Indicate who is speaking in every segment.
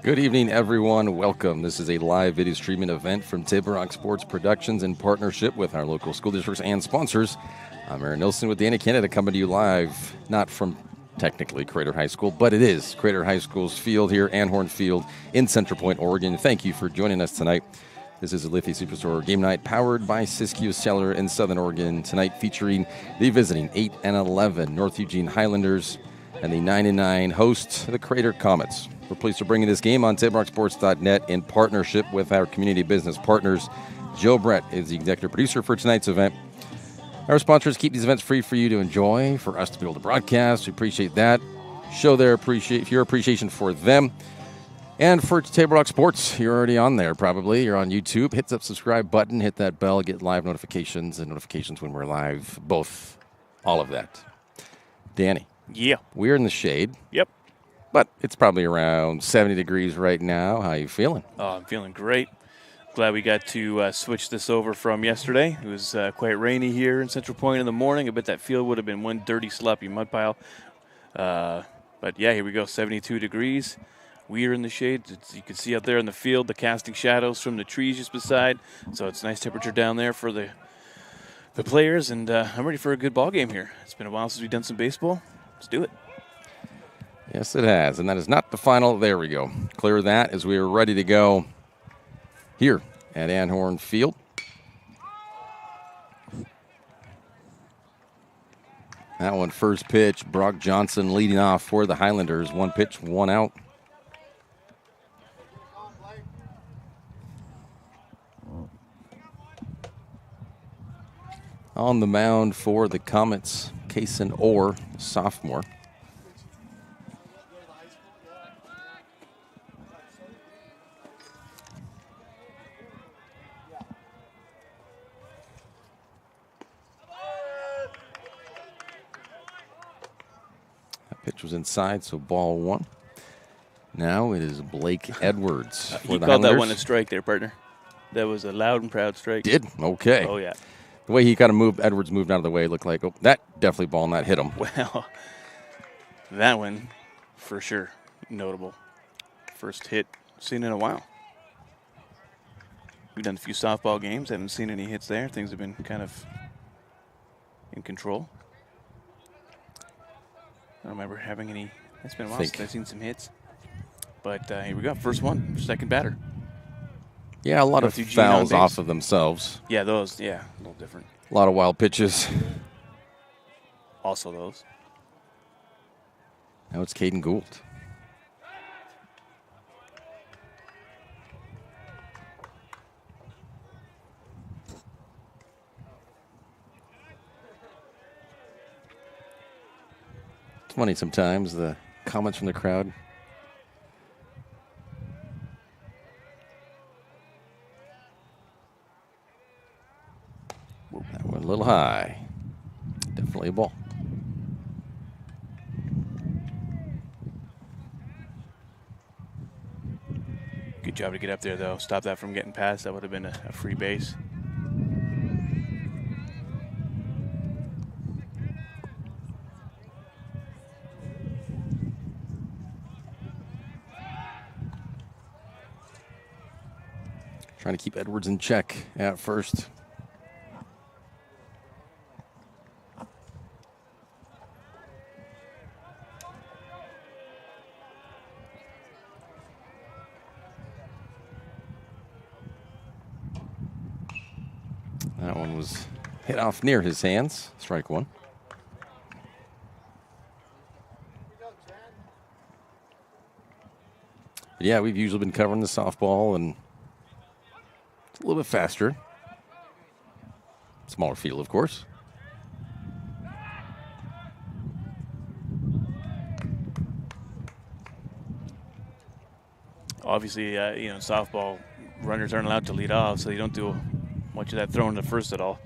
Speaker 1: Good evening, everyone. Welcome. This is a live video streaming event from Table Rock Sports Productions in partnership with our local school districts and sponsors. I'm Aaron Nilsson with Dana Canada coming to you live, not from technically Crater High School, but it is Crater High School's field here, Anhorn Field in Central Point, Oregon. Thank you for joining us tonight. This is a Lithy Superstore game night powered by Siskiyou Cellular in Southern Oregon. Tonight featuring the visiting 8-11 North Eugene Highlanders and the 9-9 host, the Crater Comets. We're pleased to bring you this game on TableRockSports.net in partnership with our community business partners. Joe Brett is the executive producer for tonight's event. Our sponsors keep these events free for you to enjoy, for us to be able to broadcast. We appreciate that. Show your appreciation for them. And for Table Rock Sports, you're already on there probably. You're on YouTube. Hit that subscribe button, hit that bell, get live notifications and notifications when we're live. Both, all of that. Danny.
Speaker 2: Yeah.
Speaker 1: We're in the shade.
Speaker 2: Yep.
Speaker 1: But it's probably around 70 degrees right now. How are you feeling?
Speaker 2: Oh, I'm feeling great. Glad we got to switch this over from yesterday. It was quite rainy here in Central Point in the morning. I bet that field would have been one dirty, sloppy mud pile. But, yeah, here we go, 72 degrees. We are in the shade. You can see out there in the field the casting shadows from the trees just beside. So it's nice temperature down there for the players. And I'm ready for a good ball game here. It's been a while since we've done some baseball. Let's do it.
Speaker 1: Yes, it has. And that is not the final. There we go. Clear that as we are ready to go here at Anhorn Field. That one, first pitch. Brock Johnson leading off for the Highlanders. One pitch, one out. On the mound for the Comets, Kaysen Orr, sophomore. Pitch was inside, so ball one. Now it is Blake Edwards for
Speaker 2: You
Speaker 1: the
Speaker 2: called
Speaker 1: Highlanders.
Speaker 2: that one a strike there, partner. That was a loud and proud strike.
Speaker 1: Did? Okay.
Speaker 2: Oh, yeah.
Speaker 1: The way he kind of moved, Edwards moved out of the way, looked like, oh, that definitely ball and that hit him.
Speaker 2: Well, that one, for sure, notable. First hit seen in a while. We've done a few softball games. Haven't seen any hits there. Things have been kind of in control. I don't remember having any. It's been a while since I've seen some hits. But here we go. First one, second batter.
Speaker 1: Yeah, a lot of fouls off of themselves.
Speaker 2: Yeah, those. Yeah, a little different.
Speaker 1: A lot of wild pitches.
Speaker 2: Also those.
Speaker 1: Now it's Caden Gould. It's funny sometimes, the comments from the crowd. That went a little high. Definitely a ball.
Speaker 2: Good job to get up there, though. Stop that from getting past. That would have been a free base.
Speaker 1: Trying to keep Edwards in check at first. That one was hit off near his hands. Strike one. But yeah, we've usually been covering the softball, and it's a little bit faster. Smaller field, of course.
Speaker 2: Obviously, softball runners aren't allowed to lead off, so you don't do much of that throwing to first at all.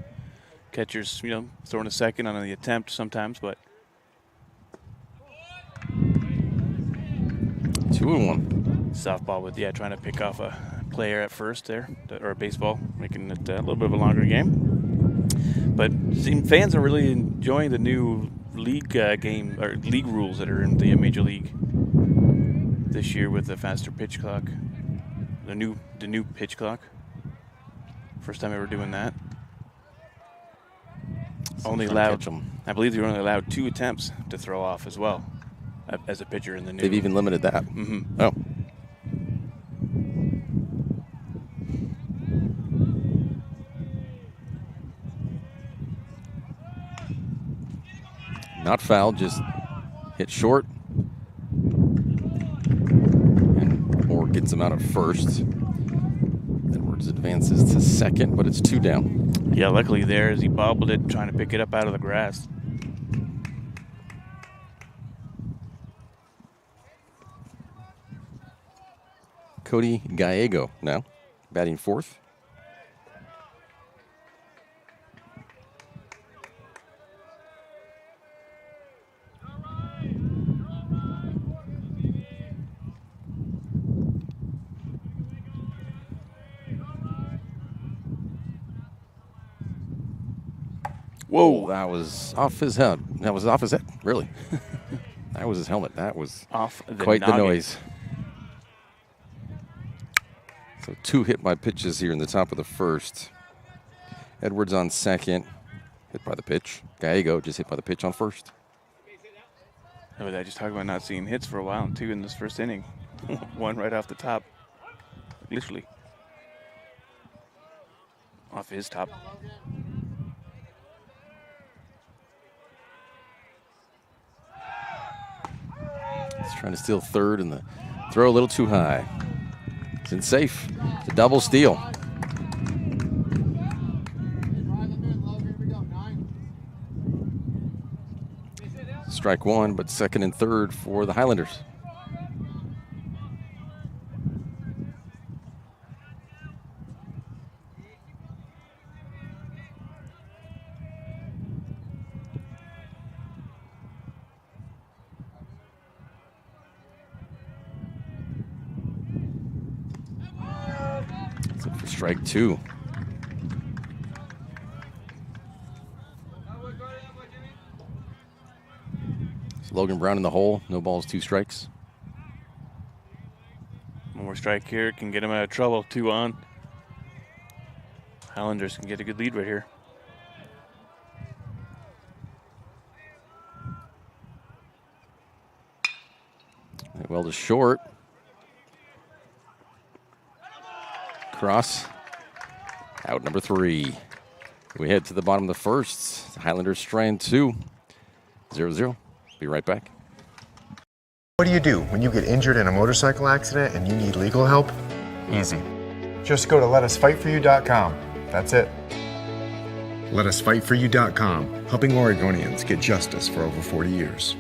Speaker 2: Catchers, throwing a second on the attempt sometimes, but
Speaker 1: 2-1.
Speaker 2: Softball with, trying to pick off a player at first there, or baseball, making it a little bit of a longer game. But fans are really enjoying the new league game or league rules that are in the Major League. this year with the faster pitch clock. The new pitch clock. First time ever doing that. Only allowed, I believe they were only allowed 2 attempts to throw off as well as a pitcher in the new.
Speaker 1: They've even limited that.
Speaker 2: Mm-hmm.
Speaker 1: Oh. Not fouled, just hit short. And Moore gets him out at first. Edwards advances to second, but it's 2 down.
Speaker 2: Yeah, luckily there as he bobbled it, trying to pick it up out of the grass.
Speaker 1: Cody Gallego now batting fourth. Whoa, that was off his head. That was off his head, really. That was his helmet. That was
Speaker 2: off
Speaker 1: quite
Speaker 2: noggin.
Speaker 1: the noise. So 2 hit by pitches here in the top of the first. Edwards on second, hit by the pitch. Gallego just hit by the pitch on first.
Speaker 2: Oh, I just talked about not seeing hits for a while, and 2 in this first inning. 1 right off the top, literally. Off his top.
Speaker 1: He's trying to steal third, and the throw a little too high. It's safe. It's a double steal. Strike 1, but second and third for the Highlanders. For strike 2. Logan Brown in the hole. No balls, 2 strikes.
Speaker 2: One more strike here can get him out of trouble. 2 on. Highlanders can get a good lead right here.
Speaker 1: Well to short. Cross. Out number 3. We head to the bottom of the first. Highlanders strand 2. 0-0. Be right back.
Speaker 3: What do you do when you get injured in a motorcycle accident and you need legal help? Easy. Just go to letusfightforyou.com. That's it. Letusfightforyou.com, helping Oregonians get justice for over 40 years.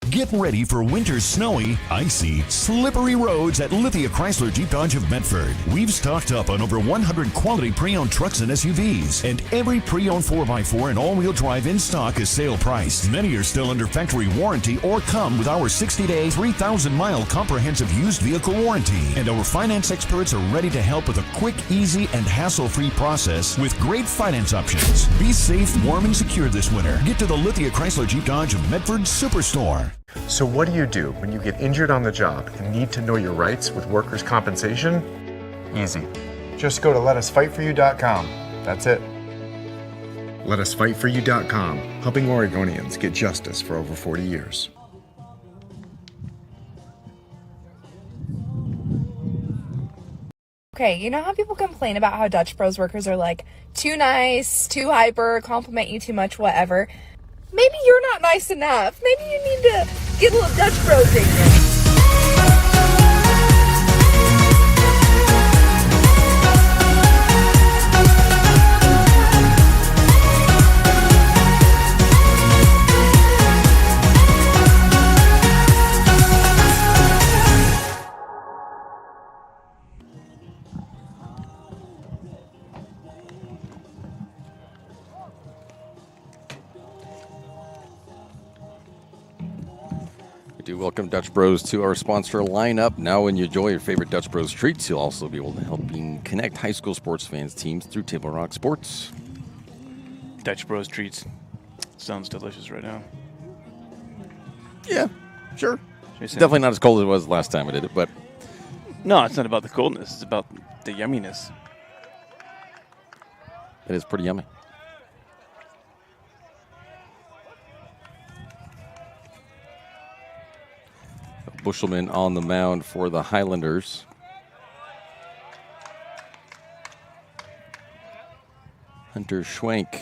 Speaker 4: Get ready for winter's snowy, icy, slippery roads at Lithia Chrysler Jeep Dodge of Medford. We've stocked up on over 100 quality pre-owned trucks and SUVs, and every pre-owned 4x4 and all-wheel drive in stock is sale price. Many are still under factory warranty or come with our 60-day, 3,000-mile comprehensive used vehicle warranty. And our finance experts are ready to help with a quick, easy, and hassle-free process with great finance options. Be safe, warm, and secure this winter. Get to the Lithia Chrysler Jeep Dodge of Medford Superstore.
Speaker 3: So what do you do when you get injured on the job and need to know your rights with workers' compensation? Easy. Just go to letusfightforyou.com. That's it. Letusfightforyou.com, helping Oregonians get justice for over 40 years.
Speaker 5: Okay, you know how people complain about how Dutch Bros workers are like too nice, too hyper, compliment you too much, whatever? Maybe you're not nice enough. Maybe you need to get a little Dutch Bros in you.
Speaker 1: We do welcome Dutch Bros to our sponsor lineup. Now when you enjoy your favorite Dutch Bros treats, you'll also be able to help connect high school sports fans teams through Table Rock Sports.
Speaker 2: Dutch Bros treats. Sounds delicious right now.
Speaker 1: Yeah, sure.
Speaker 2: Just saying.
Speaker 1: Definitely not as cold as it was last time I did it, but
Speaker 2: No, it's not about the coldness. It's about the yumminess.
Speaker 1: it is pretty yummy. Bushelman on the mound for the Highlanders. Hunter Schwenk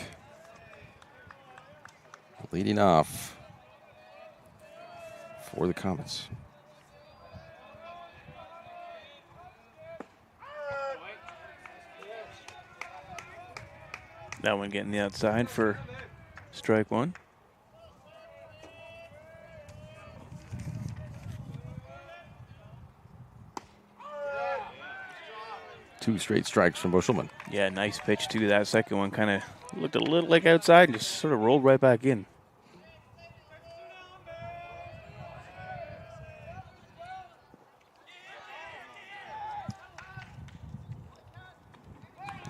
Speaker 1: leading off for the Comets.
Speaker 2: That one getting the outside for strike one.
Speaker 1: Two straight strikes from Bushelman.
Speaker 2: Yeah, nice pitch too. That second one kind of looked a little like outside and just sort of rolled right back in.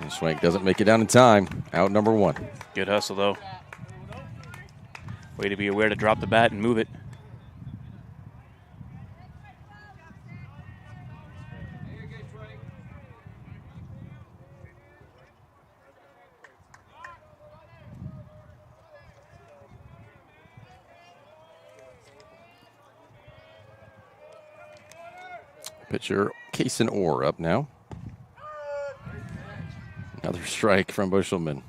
Speaker 1: And Schwenk doesn't make it down in time. Out number one.
Speaker 2: Good hustle though. Way to be aware to drop the bat and move it.
Speaker 1: Pitcher Kaysen Orr up now. Another strike from Bushelman.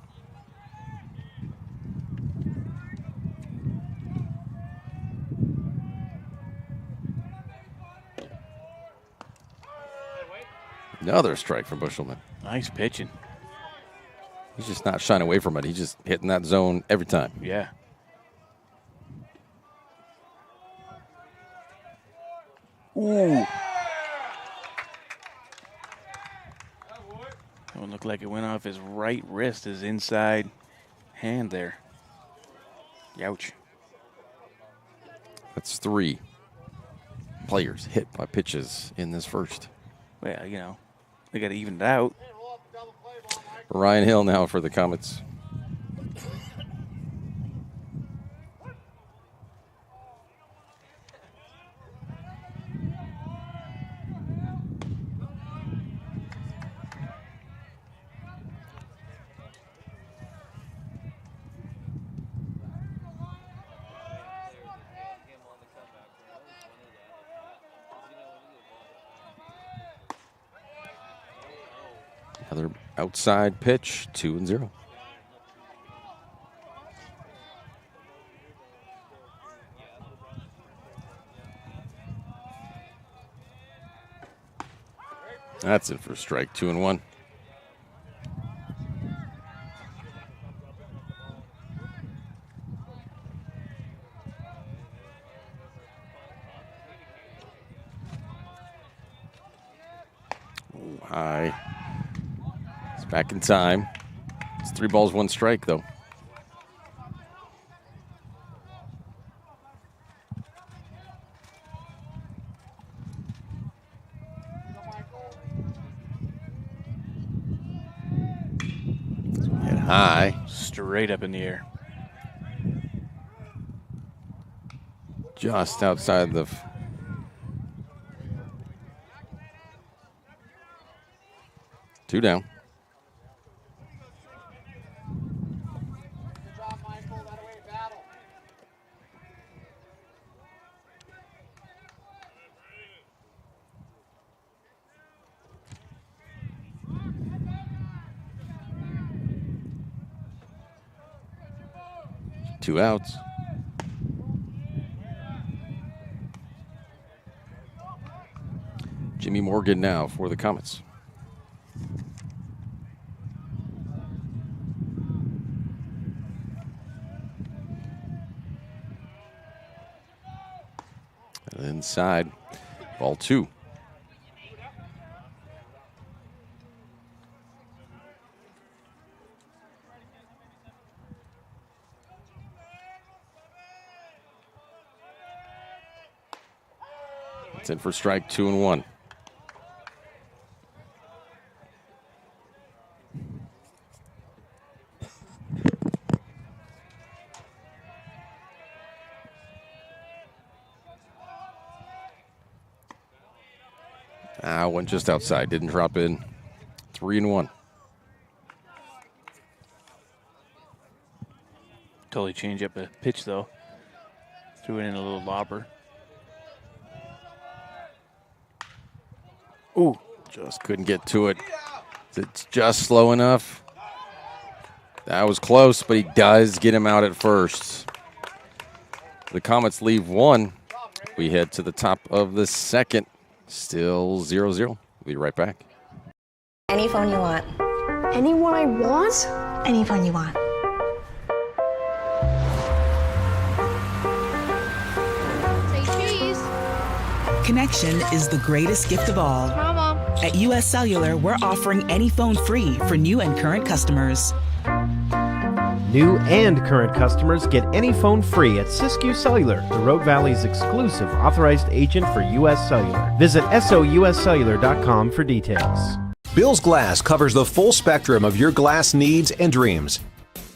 Speaker 1: Another strike from Bushelman.
Speaker 2: Nice pitching.
Speaker 1: He's just not shying away from it. He's just hitting that zone every time.
Speaker 2: Yeah. Ooh. That one looked like it went off his right wrist, his inside hand there. Youch.
Speaker 1: That's 3 players hit by pitches in this first.
Speaker 2: Well, you know, they got to even it out.
Speaker 1: Ryan Hill now for the Comets. Another outside pitch, 2-0. That's it for strike, 2-1. High. It's back in time. It's 3 balls, 1 strike, though. Hit high.
Speaker 2: Straight up in the air.
Speaker 1: Just outside the... Two down. Two outs. Jimmy Morgan now for the Comets. Inside, ball 2. It's in for strike, 2-1. Went just outside. Didn't drop in. 3-1.
Speaker 2: Totally change up a pitch, though. Threw it in a little lobber.
Speaker 1: Ooh, just couldn't get to it. It's just slow enough. That was close, but he does get him out at first. The Comets leave 1. We head to the top of the second. Still 0-0. We'll be right back.
Speaker 6: Any phone you want.
Speaker 7: Any one I want?
Speaker 6: Any phone you want.
Speaker 8: Connection is the greatest gift of all.
Speaker 7: Mama.
Speaker 8: At US Cellular, we're offering any phone free for new and current customers.
Speaker 9: New and current customers get any phone free at Siskiyou Cellular, the Rogue Valley's exclusive authorized agent for US Cellular. Visit souscellular.com for details.
Speaker 10: Bill's Glass covers the full spectrum of your glass needs and dreams.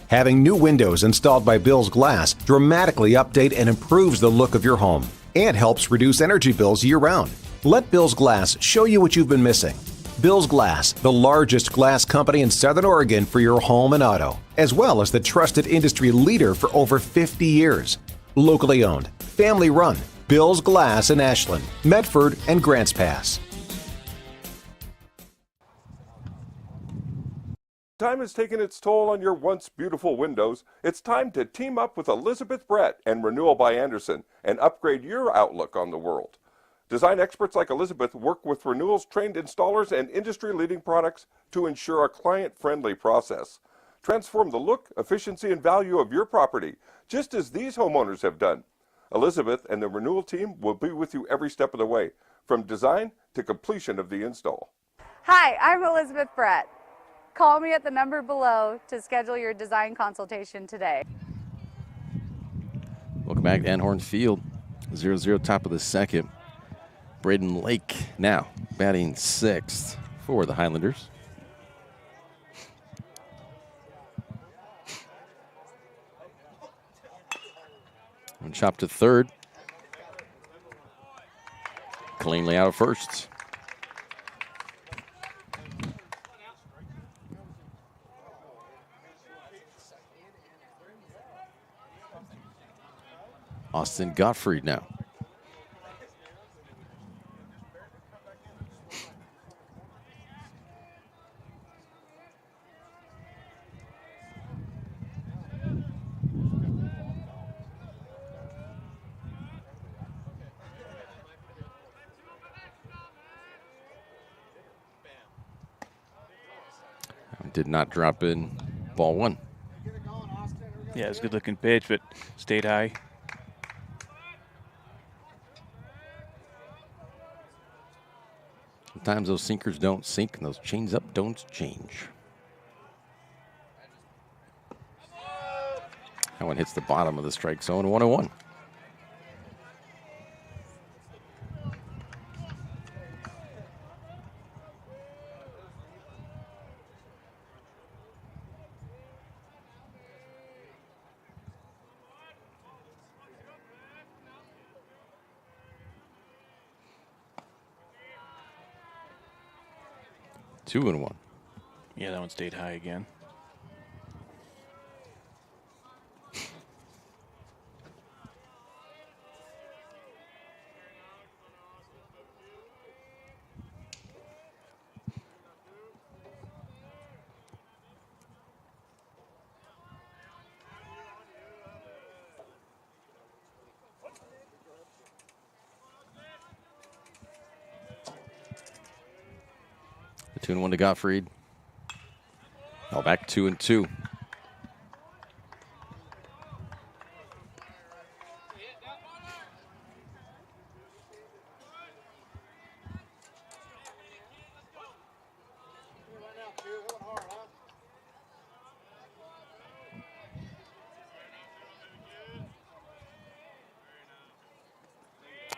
Speaker 10: Having new windows installed by Bill's Glass dramatically update and improves the look of your home and helps reduce energy bills year-round. Let Bill's Glass show you what you've been missing. Bill's Glass, the largest glass company in Southern Oregon for your home and auto, as well as the trusted industry leader for over 50 years. Locally owned, family run, Bill's Glass in Ashland, Medford, and Grants Pass.
Speaker 11: Time has taken its toll on your once beautiful windows. It's time to team up with Elizabeth Brett and Renewal by Andersen and upgrade your outlook on the world. Design experts like Elizabeth work with Renewal's trained installers and industry-leading products to ensure a client-friendly process. Transform the look, efficiency, and value of your property, just as these homeowners have done. Elizabeth and the Renewal team will be with you every step of the way, from design to completion of the install.
Speaker 12: Hi, I'm Elizabeth Brett. Call me at the number below to schedule your design consultation today.
Speaker 1: Welcome back to Anhorn Field. 0-0 top of the second. Braden Lake now batting 6th for the Highlanders. And chop to third. Cleanly out of first. Austin Gottfried now. Did not drop in. Ball 1.
Speaker 2: Yeah, it was a good-looking pitch, but stayed high.
Speaker 1: Sometimes those sinkers don't sink and those change up don't change. That one hits the bottom of the strike zone. 1-1. Two and 1.
Speaker 2: Yeah, that one stayed high again.
Speaker 1: The 2-1 to Gottfried. Now back 2-2.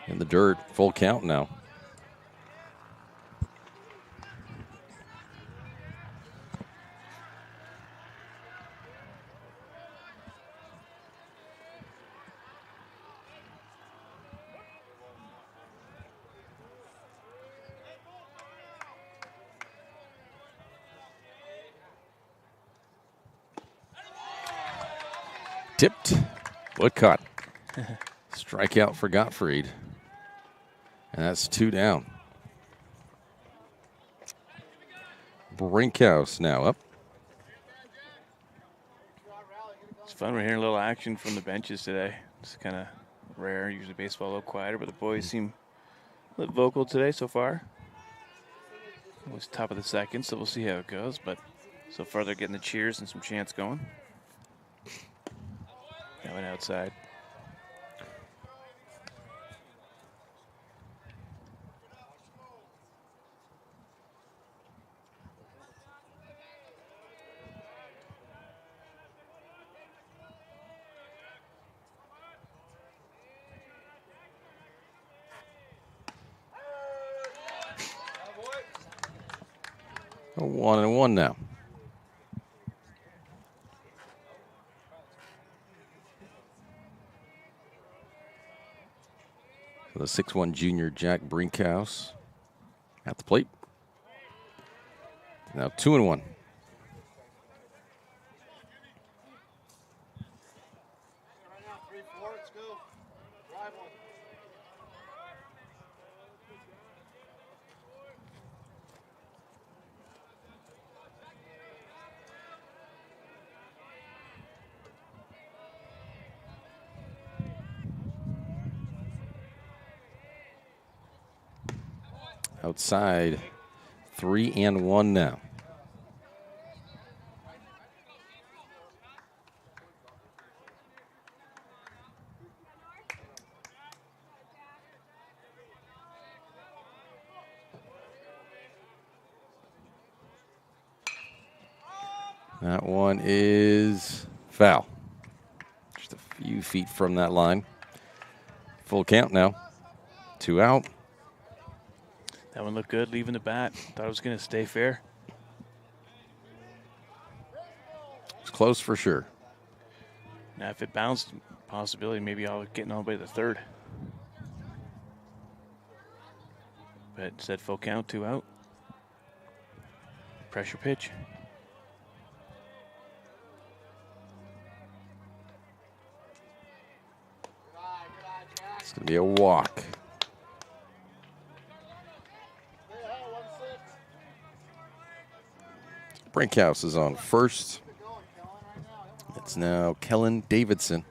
Speaker 1: In the dirt, full count now. Tipped, but caught. Strikeout for Gottfried. And that's 2 down. Brinkhouse now up.
Speaker 2: It's fun. We're hearing a little action from the benches today. It's kind of rare. Usually baseball a little quieter, but the boys seem a little vocal today so far. It was top of the second, so we'll see how it goes. But so far they're getting the cheers and some chants going. That went outside.
Speaker 1: A 1-1 now. So the 6'1" junior Jack Brinkhouse at the plate. Now 2-1. Outside, 3-1 now. That one is foul. Just a few feet from that line. Full count now. 2 out.
Speaker 2: That one looked good leaving the bat. Thought it was going to stay fair.
Speaker 1: It's close for sure.
Speaker 2: Now, if it bounced, possibility maybe I'll getting all the way to the third. But instead, full count, 2 out. Pressure pitch.
Speaker 1: It's going to be a walk. Brinkhouse is on first. It's now Kellen Davidson.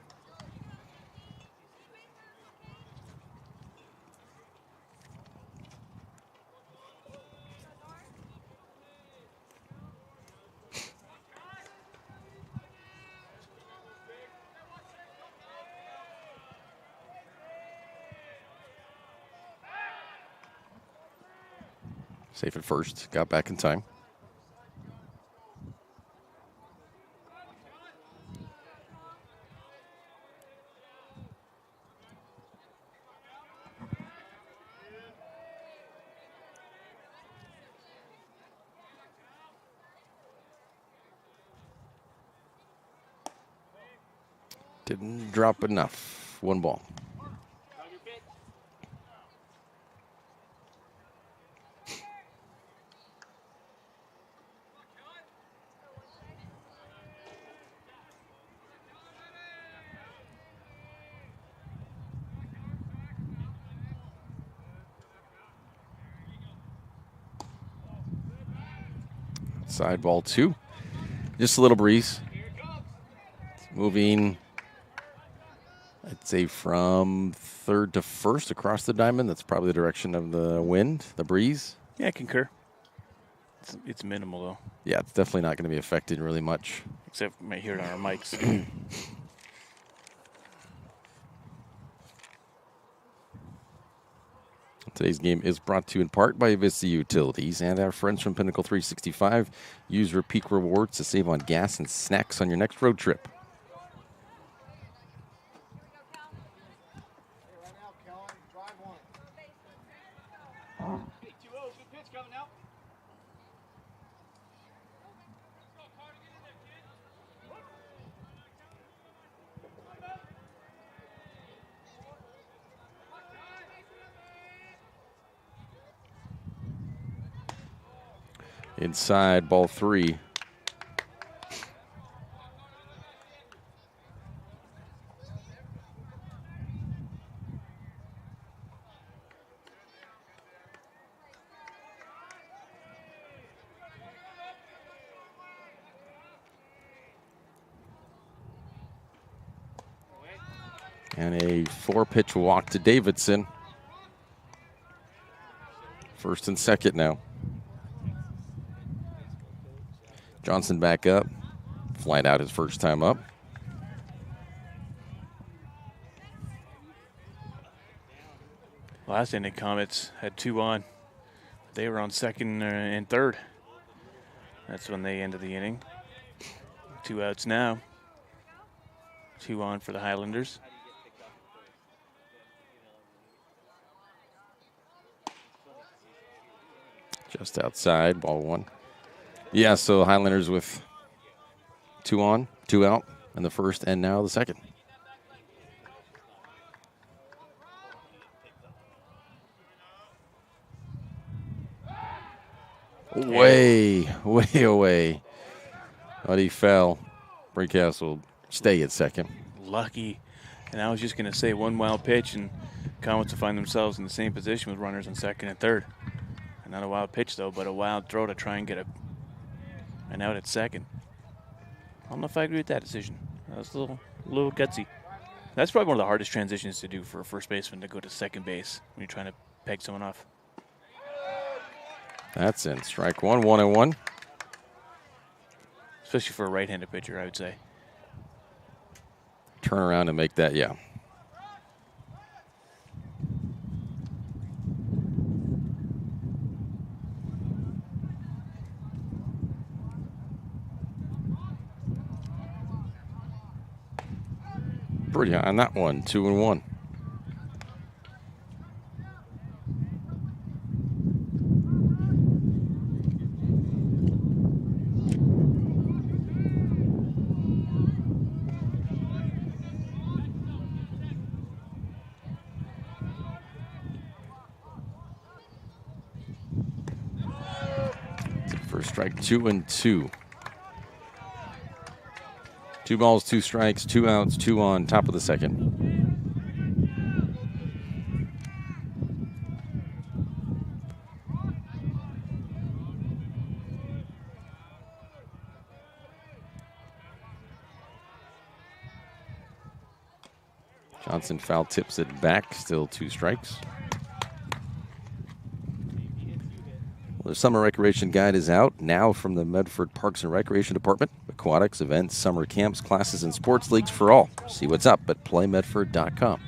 Speaker 1: Safe at first. Got back in time. Didn't drop enough. 1 ball. Side ball 2. Just a little breeze. It's moving, I'd say, from third to first across the diamond. That's probably the direction of the wind, the breeze.
Speaker 2: Yeah, I concur. It's minimal, though.
Speaker 1: Yeah, it's definitely not going to be affected really much.
Speaker 2: Except we might hear it on our mics.
Speaker 1: Today's game is brought to you in part by Vista Utilities and our friends from Pinnacle 365. Use your peak rewards to save on gas and snacks on your next road trip. Inside, ball 3. And a 4-pitch walk to Davidson. First and second now. Johnson back up. Flight out his first time up.
Speaker 2: Last inning, Comets had 2 on. They were on second and third. That's when they ended the inning. 2 outs now. 2 on for the Highlanders.
Speaker 1: Just outside, ball 1. Yeah, so Highlanders with 2 on, 2 out in the first and now the second. Way away. But he fell. Brincastle will stay at second.
Speaker 2: Lucky. And I was just going to say 1 wild pitch, and Comets will find themselves in the same position with runners on second and third. And not a wild pitch, though, but a wild throw to try and get an out at second. I don't know if I agree with that decision. That was a little gutsy. That's probably one of the hardest transitions to do for a first baseman, to go to second base when you're trying to peg someone off.
Speaker 1: That's in. Strike 1, 1-1.
Speaker 2: Especially for a right-handed pitcher, I would say.
Speaker 1: Turn around and make that, yeah. Pretty high on that one, 2-1. First strike, 2-2. 2 balls, 2 strikes, 2 outs, 2 on, top of the second. Johnson foul tips it back, still 2 strikes. The summer recreation guide is out now from the Medford Parks and Recreation Department. Aquatics, events, summer camps, classes, and sports leagues for all. See what's up at playmedford.com.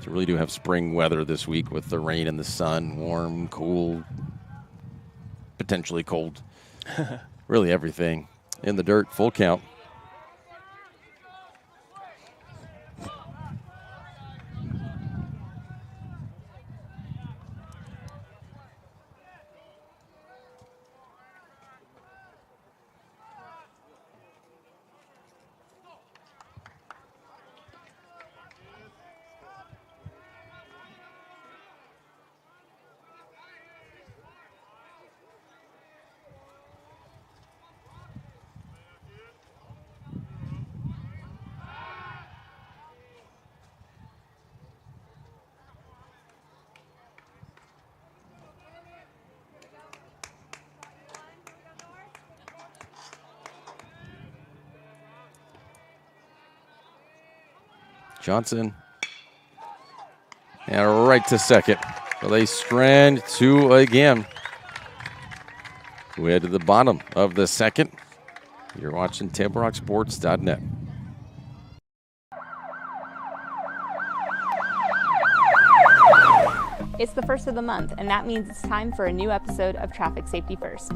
Speaker 1: So really do have spring weather this week with the rain and the sun, warm, cool, potentially cold. Really everything. In the dirt, full count. Johnson. And right to second. So they strand 2 again. We head to the bottom of the second. You're watching TampleRockSports.net.
Speaker 13: It's the first of the month, and that means it's time for a new episode of Traffic Safety First.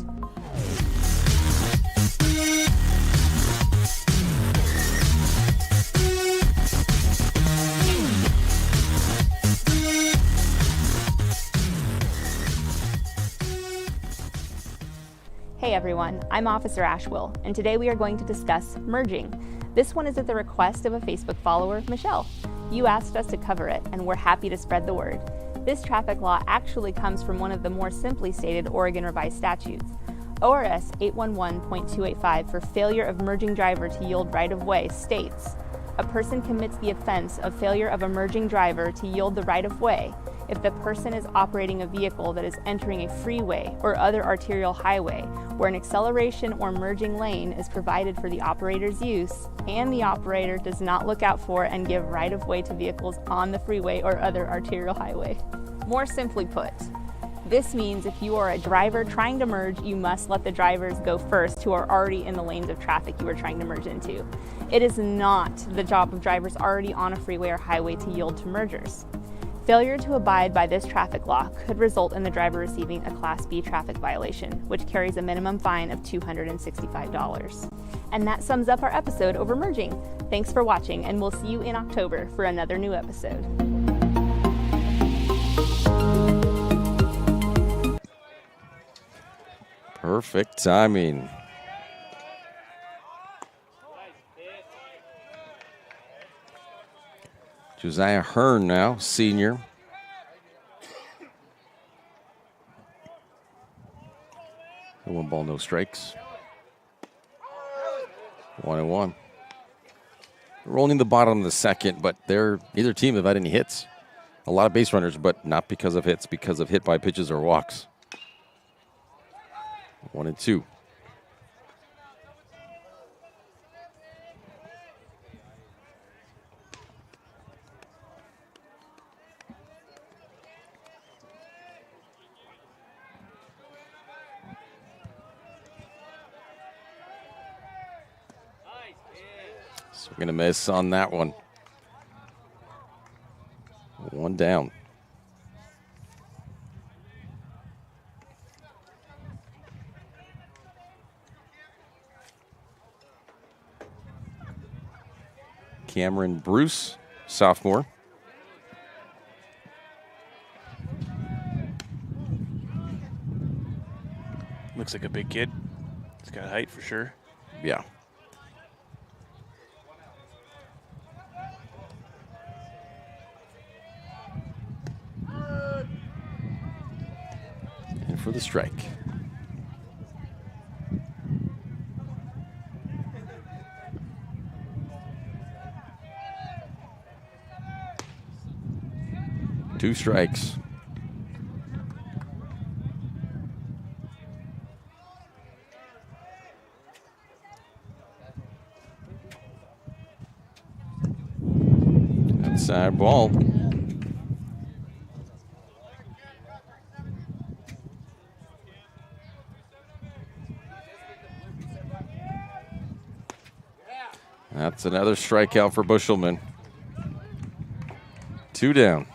Speaker 13: Hey everyone, I'm Officer Ashwill, and today we are going to discuss merging. This one is at the request of a Facebook follower, Michelle. You asked us to cover it, and we're happy to spread the word. This traffic law actually comes from one of the more simply stated Oregon revised statutes. ORS 811.285 for failure of merging driver to yield right-of-way states, a person commits the offense of failure of a merging driver to yield the right-of-way if the person is operating a vehicle that is entering a freeway or other arterial highway where an acceleration or merging lane is provided for the operator's use and the operator does not look out for and give right-of-way to vehicles on the freeway or other arterial highway. More simply put, this means if you are a driver trying to merge, you must let the drivers go first who are already in the lanes of traffic you are trying to merge into. It is not the job of drivers already on a freeway or highway to yield to mergers. Failure to abide by this traffic law could result in the driver receiving a Class B traffic violation, which carries a minimum fine of $265. And that sums up our episode over merging. Thanks for watching, and we'll see you in October for another new episode.
Speaker 1: Perfect timing. Josiah Hearn now, senior. One ball, no strikes. 1-1. Rolling the bottom of the second, but neither team have had any hits. A lot of base runners, but not because of hits, because of hit by pitches or walks. 1-2. So we're going to miss on that one. One down. Cameron Bruce, sophomore.
Speaker 2: Looks like a big kid. He's got height for sure.
Speaker 1: Yeah. And for the strike. Two strikes. Outside ball. That's another strikeout for Bushelman. Two down.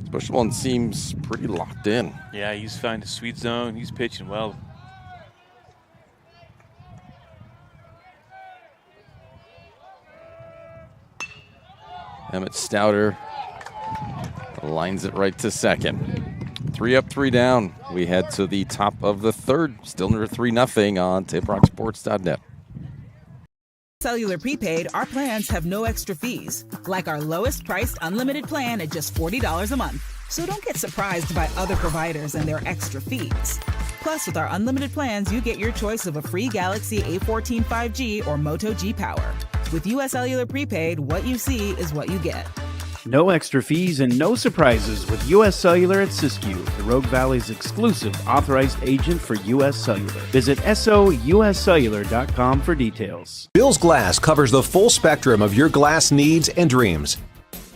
Speaker 1: Bushelman seems pretty locked in.
Speaker 2: Yeah, he's finding a sweet zone. He's pitching well.
Speaker 1: Emmett Stouter lines it right to second. 3 up, 3 down. We head to the top of the third. Still under 3-0 on TapeRockSports.net.
Speaker 8: Cellular prepaid, our plans have no extra fees, like our lowest priced unlimited plan at just $40 a month. So don't get surprised by other providers and their extra fees. Plus, with our unlimited plans, you get your choice of a free Galaxy A14 5G or Moto G Power. With US Cellular prepaid, what you see is what you get.
Speaker 9: No extra fees and no surprises with US Cellular at Siskiyou, the Rogue Valley's exclusive authorized agent for US Cellular. Visit souscellular.com for details.
Speaker 10: Bill's Glass covers the full spectrum of your glass needs and dreams.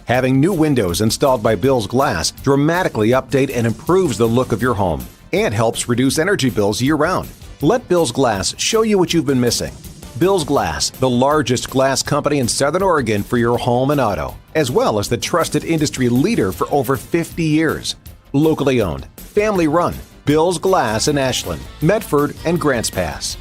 Speaker 10: Having new windows installed by Bill's Glass dramatically update and improves the look of your home and helps reduce energy bills year-round. Let Bill's Glass show you what you've been missing. Bill's Glass, the largest glass company in Southern Oregon for your home and auto, as well as the trusted industry leader for over 50 years. Locally owned, family run, Bill's Glass in Ashland, Medford, and Grants Pass.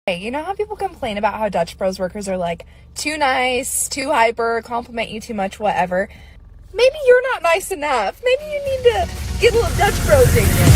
Speaker 5: Hey, you know how people complain about how Dutch Bros workers are like too nice, too hyper, compliment you too much, whatever? Maybe you're not nice enough. Maybe you need to get a little Dutch Bros in you.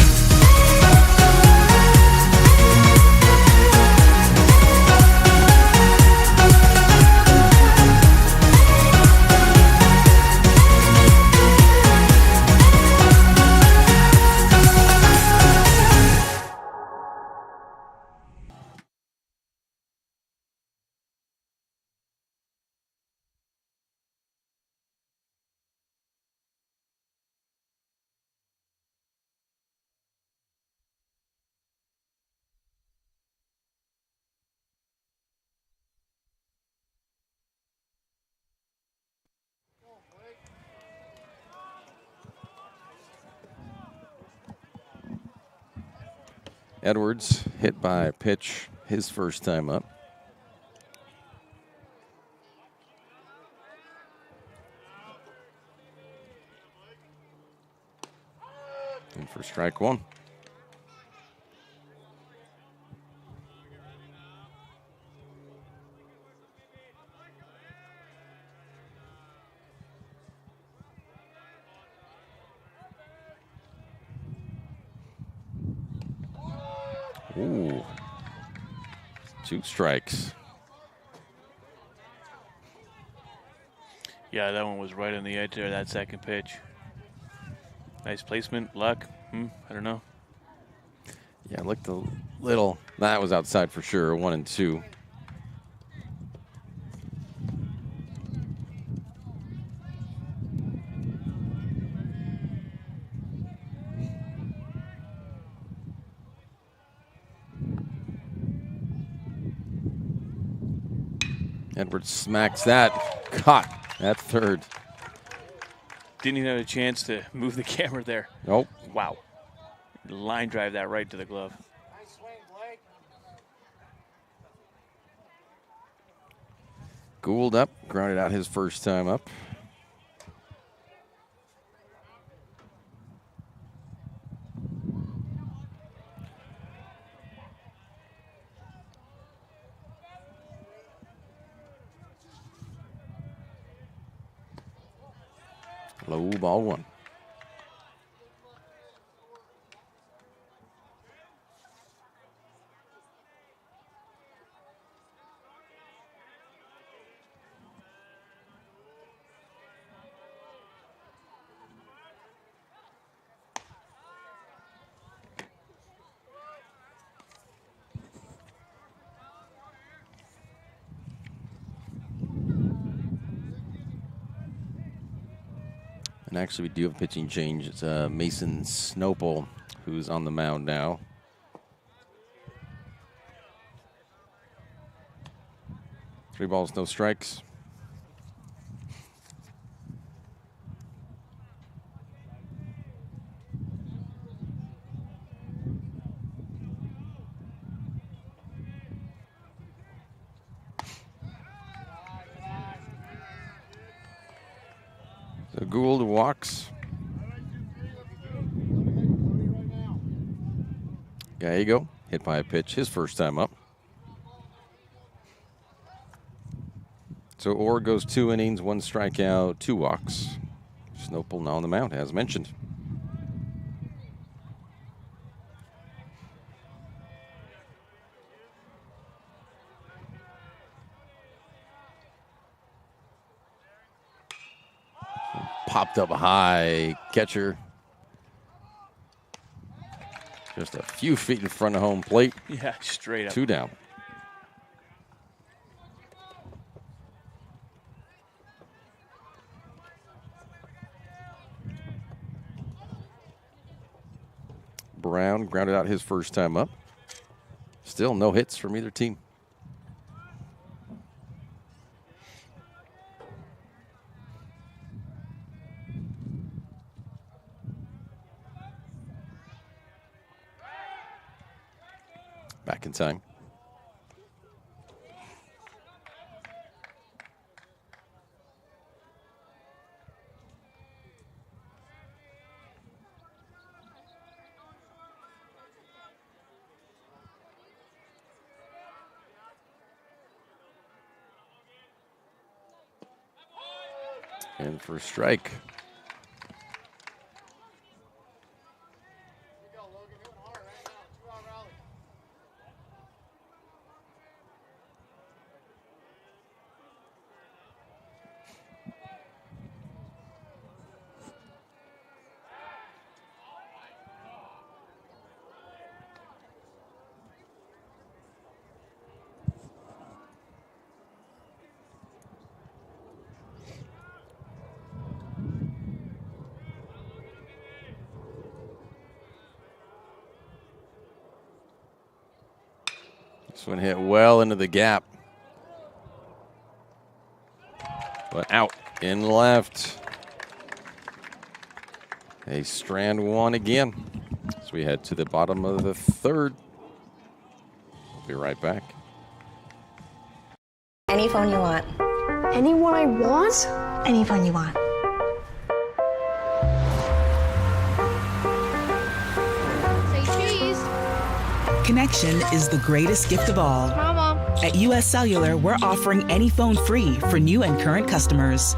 Speaker 1: Edwards hit by a pitch his first time up. And for strike one. Ooh. 2 strikes.
Speaker 2: Yeah, that one was right on the edge there, that second pitch. Nice placement, luck. I don't know.
Speaker 1: Yeah, it looked a little. That was outside for sure. 1 and 2. Edwards smacks that. Caught at third.
Speaker 2: Didn't even have a chance to move the camera there.
Speaker 1: Nope.
Speaker 2: Wow. Line drive that right to the glove.
Speaker 1: Gould up, grounded out his first time up. Low ball 1. And actually, we do have a pitching change. It's Mason Snopel, who's on the mound now. Three balls, no strikes. So Gould walks. Gallego hit by a pitch his first time up. So Orr goes 2 innings, 1 strikeout, 2 walks. Snopel now on the mound, as mentioned. Popped up high, catcher. Just a few feet in front of home plate.
Speaker 2: Yeah, straight up.
Speaker 1: 2 down. Brown grounded out his first time up. Still no hits from either team. Back in time. And for a strike. This one hit well into the gap. But out in left. A strand 1 again. So we head to the bottom of the 3rd. Be right back.
Speaker 6: Any phone you want.
Speaker 7: Anyone I want?
Speaker 6: Any phone you want.
Speaker 7: Say cheese.
Speaker 8: Connection is the greatest gift of all.
Speaker 7: Mama.
Speaker 8: At US Cellular, we're offering any phone free for new and current customers.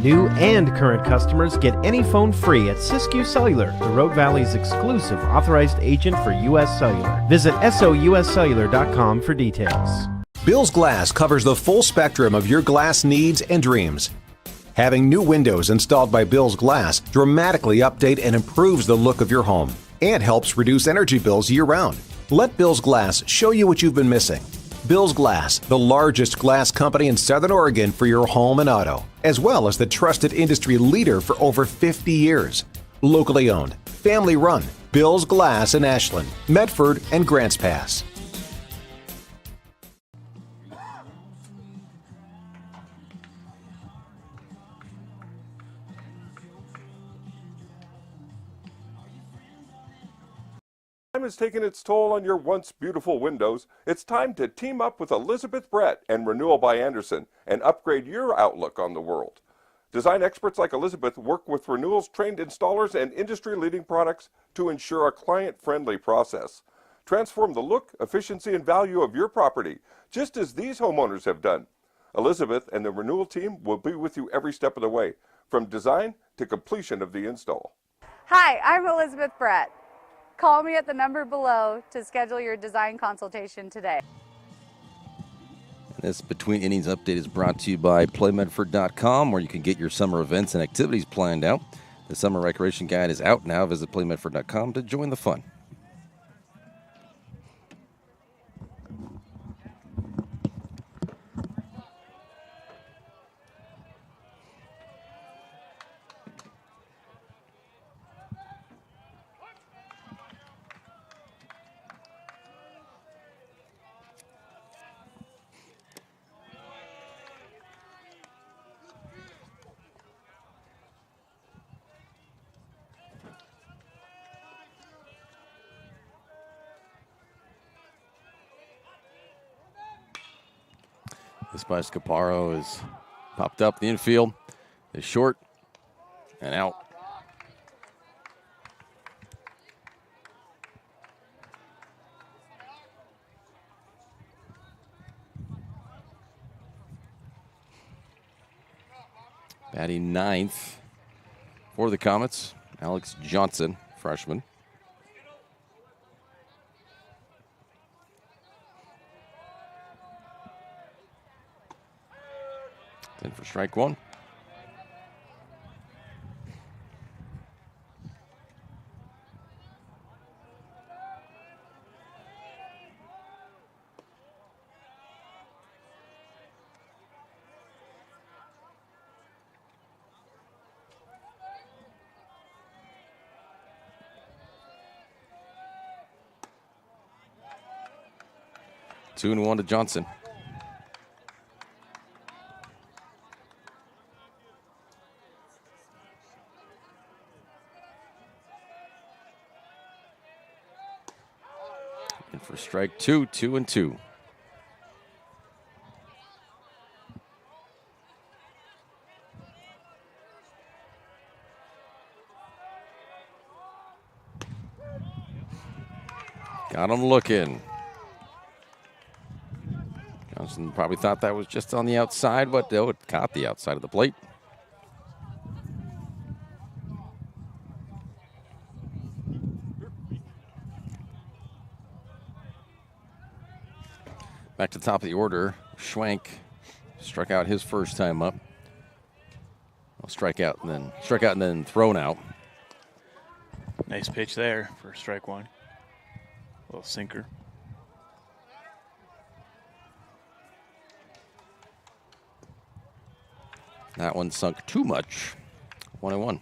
Speaker 9: New and current customers get any phone free at Siskiyou Cellular, the Rogue Valley's exclusive authorized agent for US Cellular. Visit souscellular.com for details.
Speaker 10: Bill's Glass covers the full spectrum of your glass needs and dreams. Having new windows installed by Bill's Glass dramatically update and improves the look of your home and helps reduce energy bills year-round. Let Bill's Glass show you what you've been missing. Bill's Glass, the largest glass company in Southern Oregon for your home and auto, as well as the trusted industry leader for over 50 years. Locally owned, family run, Bill's Glass in Ashland, Medford, and Grants Pass.
Speaker 11: Time has taken its toll on your once beautiful windows. It's time to team up with Elizabeth Brett and Renewal by Andersen and upgrade your outlook on the world. Design experts like Elizabeth work with Renewal's trained installers and industry-leading products to ensure a client-friendly process. Transform the look, efficiency, and value of your property, just as these homeowners have done. Elizabeth and the Renewal team will be with you every step of the way, from design to completion of the install.
Speaker 12: Hi, I'm Elizabeth Brett. Call me at the number below to schedule your design consultation today.
Speaker 1: This Between Innings update is brought to you by PlayMedford.com, where you can get your summer events and activities planned out. The summer recreation guide is out now. Visit PlayMedford.com to join the fun. This by Scaparo is popped up the infield. Is short and out. Batting ninth for the Comets, Alex Johnson, freshman. In for strike one. Two and one to Johnson. And for strike two, 2-2. Got him looking. Johnson probably thought that was just on the outside, but it caught the outside of the plate. Back to the top of the order, Schwank struck out his first time up. Well, struck out and then thrown out.
Speaker 2: Nice pitch there for strike one. A little sinker.
Speaker 1: That one sunk too much. 1-1.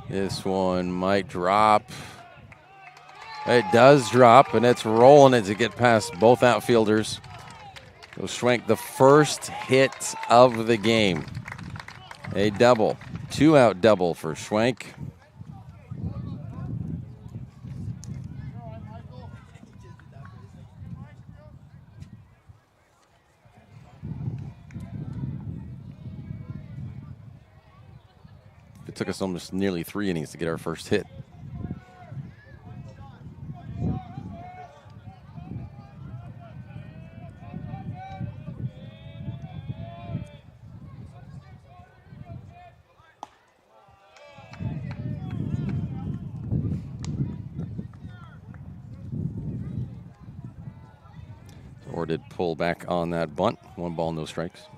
Speaker 1: This one might drop. It does drop, and it's rolling as it gets past both outfielders. So Schwenk, the first hit of the game. A double. 2-out double for Schwenk. It took us almost nearly 3 innings to get our first hit. Or did pull back on that bunt. 1 ball, no strikes.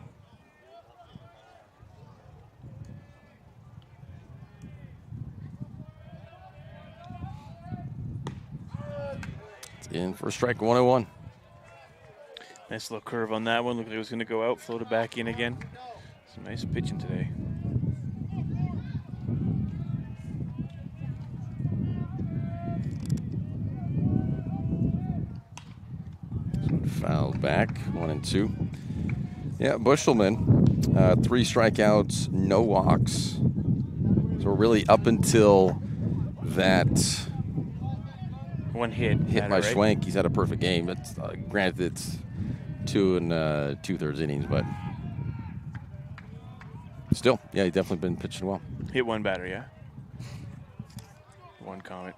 Speaker 1: It's in for strike 101.
Speaker 2: Nice little curve on that one. Looked like it was going to go out, floated back in again. Some nice pitching today.
Speaker 1: Fouled back, 1-2. Yeah, Bushelman, 3 strikeouts, no walks. So really up until that
Speaker 2: one hit
Speaker 1: by Schwenk, he's had a perfect game. It's granted it's 2 2/3 innings, but still, yeah, he's definitely been pitching well.
Speaker 2: Hit 1 batter, yeah. 1 comment.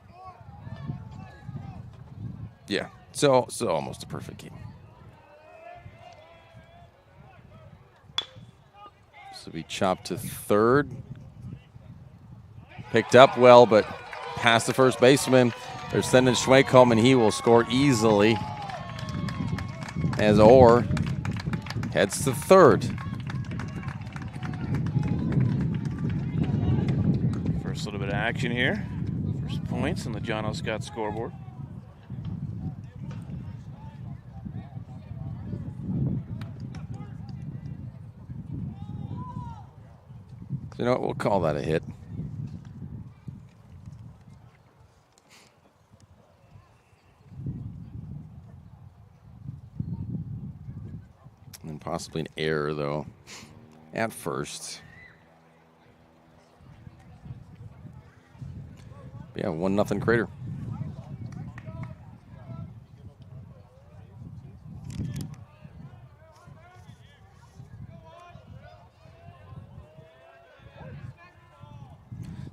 Speaker 1: Yeah, so almost a perfect game. So we chopped to third. Picked up well, but past the first baseman. They're sending Schwenk home, and he will score easily as Orr heads to third.
Speaker 2: First little bit of action here. First points on the John L. Scott scoreboard.
Speaker 1: You know what? We'll call that a hit. And possibly an error, though, at first. Yeah, 1-0 Crater.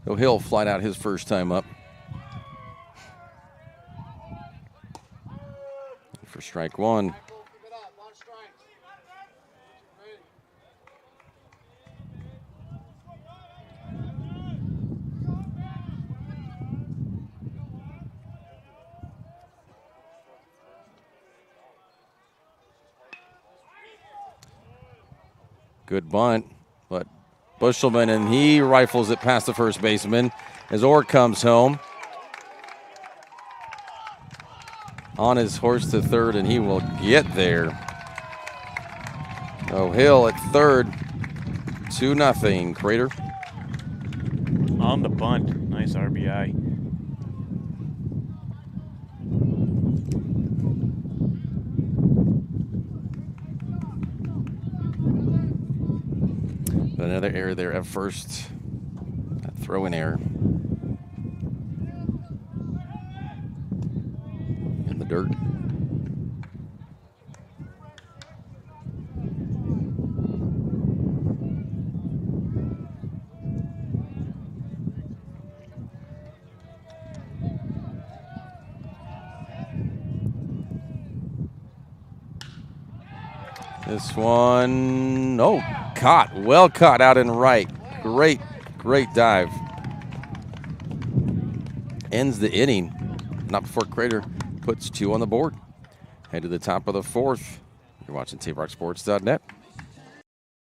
Speaker 1: So Hill flied out his first time up. For strike 1. Good bunt, but Bushelman, and he rifles it past the first baseman as Orr comes home. On his horse to third, and he will get there. Oh, Hill at third, 2-0 Crater.
Speaker 2: On the bunt, nice RBI.
Speaker 1: Another error there at first. That throw-in error. In the dirt. This one, caught. Well caught out in right. Great dive. Ends the inning. Not before Crater puts 2 on the board. Head to the top of the 4th. You're watching TapeRockSports.net.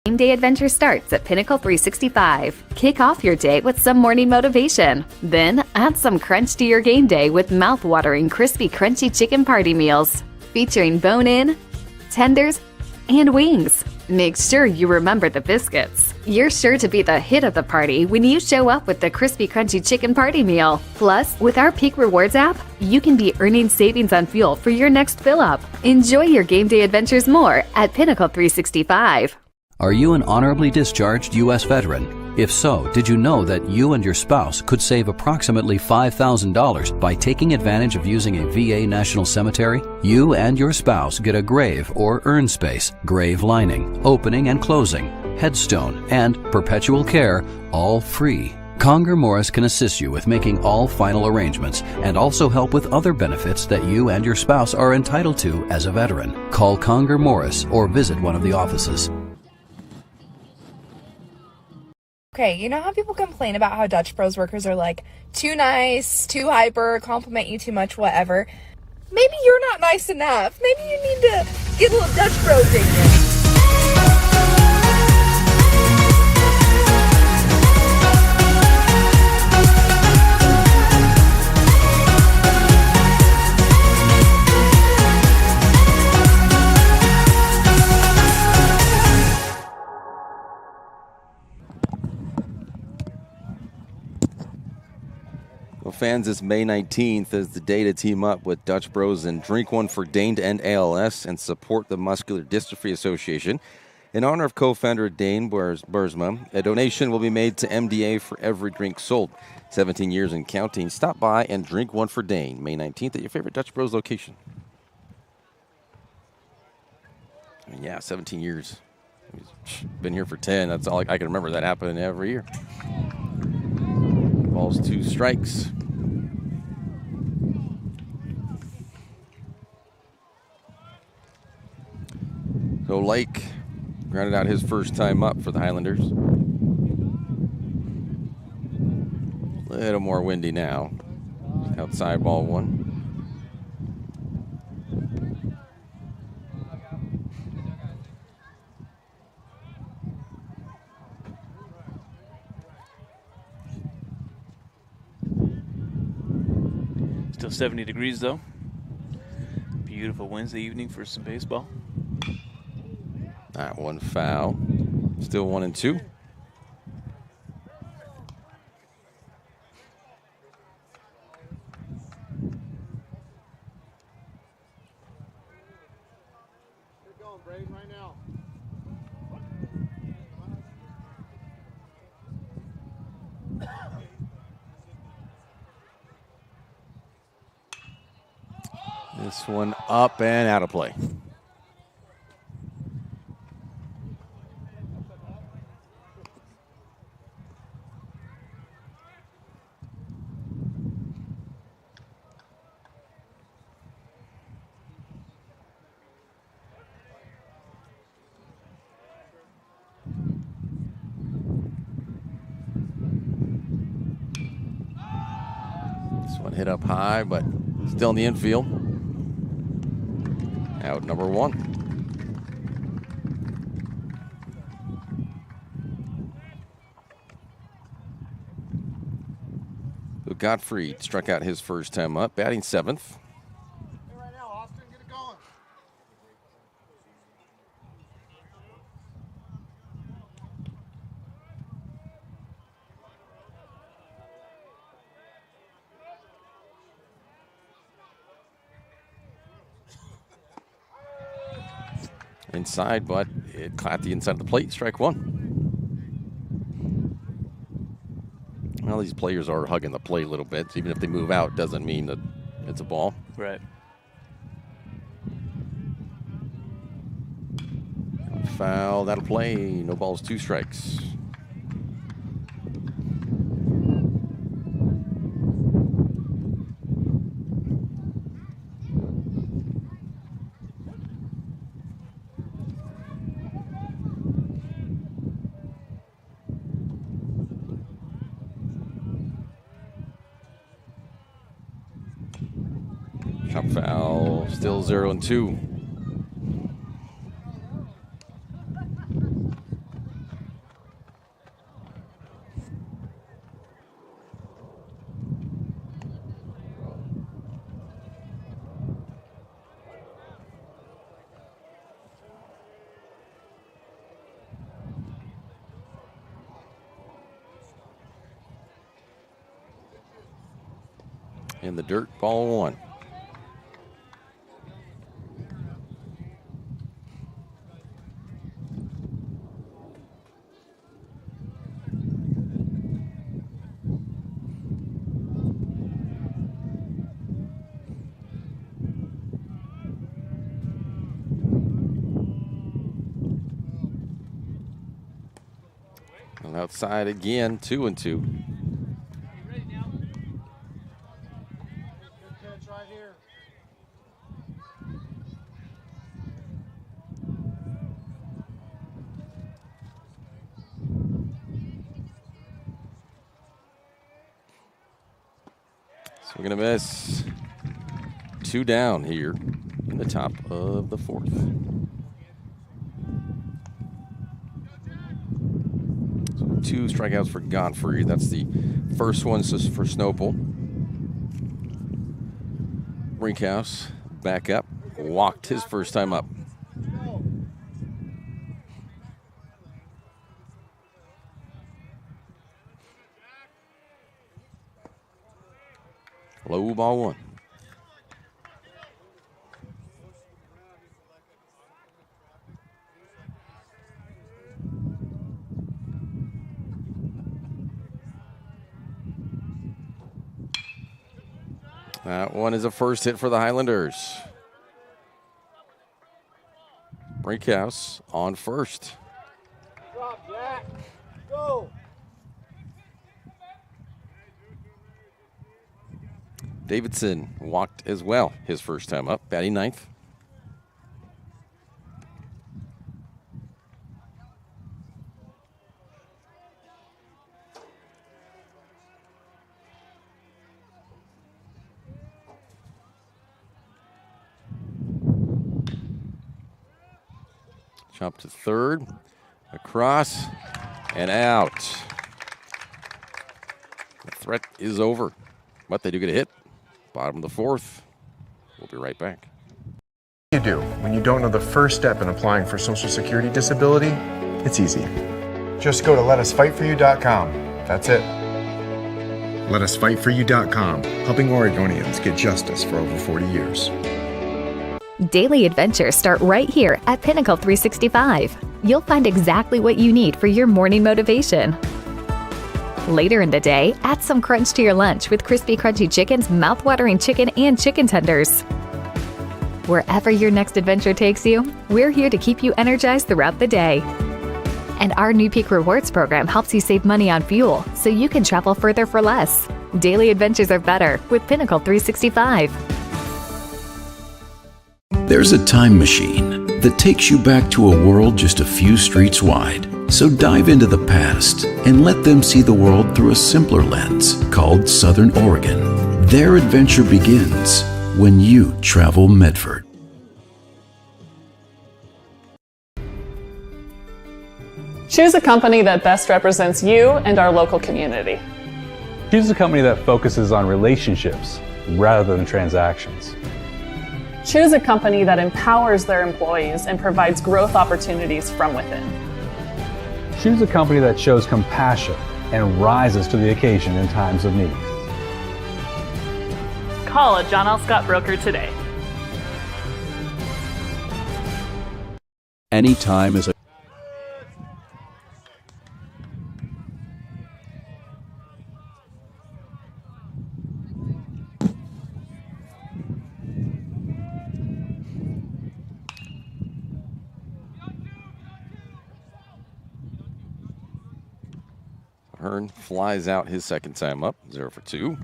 Speaker 14: Game day adventure starts at Pinnacle 365. Kick off your day with some morning motivation. Then add some crunch to your game day with mouth-watering crispy crunchy chicken party meals. Featuring bone-in, tenders, and wings. Make sure you remember the biscuits. You're sure to be the hit of the party when you show up with the crispy, crunchy chicken party meal. Plus, with our Peak Rewards app, you can be earning savings on fuel for your next fill-up. Enjoy your game day adventures more at Pinnacle 365.
Speaker 15: Are you an honorably discharged U.S. veteran? If so, did you know that you and your spouse could save approximately $5,000 by taking advantage of using a VA National Cemetery? You and your spouse get a grave or urn space, grave lining, opening and closing, headstone, and perpetual care, all free. Conger Morris can assist you with making all final arrangements and also help with other benefits that you and your spouse are entitled to as a veteran. Call Conger Morris or visit one of the offices.
Speaker 5: Okay, you know how people complain about how Dutch Bros workers are like too nice, too hyper, compliment you too much, whatever? Maybe you're not nice enough. Maybe you need to get a little Dutch Bros in you.
Speaker 1: Well, fans, this May 19th is the day to team up with Dutch Bros and drink one for Dane to end ALS and support the Muscular Dystrophy Association. In honor of co-founder Dane Bursma, a donation will be made to MDA for every drink sold. 17 years and counting. Stop by and drink one for Dane, May 19th at your favorite Dutch Bros location. I mean, yeah, 17 years. Been here for 10. That's all I can remember that happening every year. Balls, 2 strikes. So Lake grounded out his first time up for the Highlanders. A little more windy now. Outside ball 1.
Speaker 2: Still 70 degrees though. Beautiful Wednesday evening for some baseball.
Speaker 1: That one foul. Still 1-2. This one up and out of play. This one hit up high, but still in the infield. Out number 1. So Gottfried struck out his first time up, batting 7th. Inside, but it caught the inside of the plate. Strike 1. Well, these players are hugging the plate a little bit. So even if they move out, doesn't mean that it's a ball.
Speaker 2: Right.
Speaker 1: Foul. That'll play. No balls, 2 strikes. Chop foul, still 0-2. in the dirt, ball 1. And outside again, 2-2. So we're going to miss 2 down here in the top of the 4th. So 2 strikeouts for Godfrey. That's the first one for Snopel. Brinkhouse back up. Walked his first time up. Low ball 1. That one is a first hit for the Highlanders. Brinkhouse on first.
Speaker 16: Drop, Jack. Go.
Speaker 1: Davidson walked as well his first time up, batting 9th. Chop to third, across, and out. The threat is over, but they do get a hit. Bottom of the 4th. We'll be right back.
Speaker 3: What do you do when you don't know the first step in applying for Social Security disability? It's easy. Just go to letusfightforyou.com. That's it. Letusfightforyou.com, helping Oregonians get justice for over 40 years.
Speaker 14: Daily adventures start right here at Pinnacle 365. You'll find exactly what you need for your morning motivation. Later in the day, add some crunch to your lunch with Crispy Crunchy Chicken's mouth-watering chicken and chicken tenders. Wherever your next adventure takes you, we're here to keep you energized throughout the day. And our new Peak Rewards program helps you save money on fuel so you can travel further for less. Daily adventures are better with Pinnacle 365.
Speaker 17: There's a time machine that takes you back to a world just a few streets wide. So dive into the past and let them see the world through a simpler lens called Southern Oregon. Their adventure begins when you travel Medford.
Speaker 18: Choose a company that best represents you and our local community.
Speaker 19: Choose a company that focuses on relationships rather than transactions.
Speaker 18: Choose a company that empowers their employees and provides growth opportunities from within.
Speaker 19: Choose a company that shows compassion and rises to the occasion in times of need.
Speaker 18: Call a John L. Scott broker today.
Speaker 15: Anytime is a
Speaker 1: Hearn flies out his second time up, 0 for 2.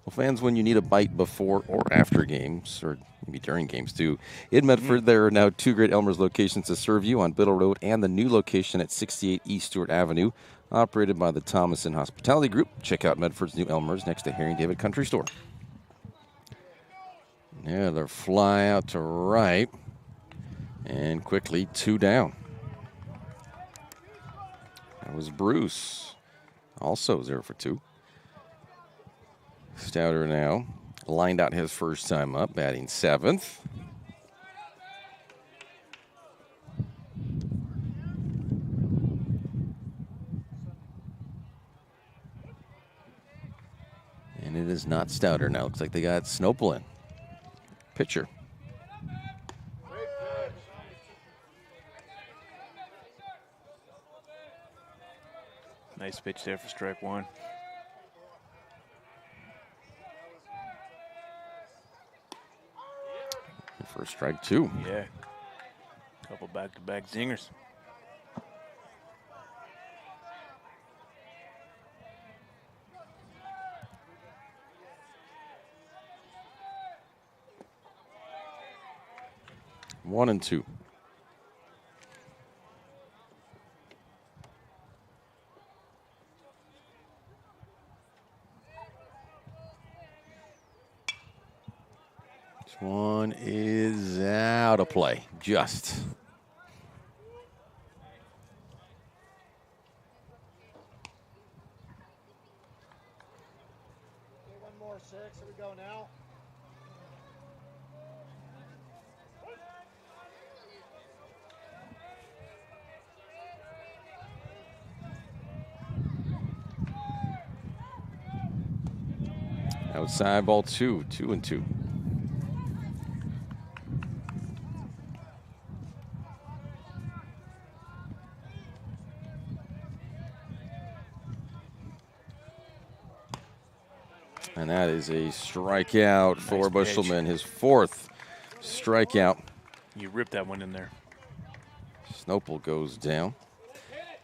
Speaker 1: Well, fans, when you need a bite before or after games, or maybe during games too, in Medford, there are now 2 great Elmer's locations to serve you on Biddle Road and the new location at 68 East Stewart Avenue, operated by the Thomason Hospitality Group. Check out Medford's new Elmer's next to Harry David Country Store. Yeah, they're fly out to right. And quickly 2 down. That was Bruce. Also 0 for 2. Stouter now lined out his first time up, batting 7th. And it is not Stouter now. Looks like they got Snopel in. Pitcher.
Speaker 2: Nice pitch there for strike one.
Speaker 1: For strike two.
Speaker 2: Yeah. Couple back-to-back zingers.
Speaker 1: One and two. This one is out of play. Just.
Speaker 16: One more, 6. Here we go now.
Speaker 1: Outside ball two. 2 and 2. And that is a strikeout for
Speaker 2: Nice pitch.
Speaker 1: Bushelman, his 4th strikeout.
Speaker 2: You ripped that one in there.
Speaker 1: Snopel goes down.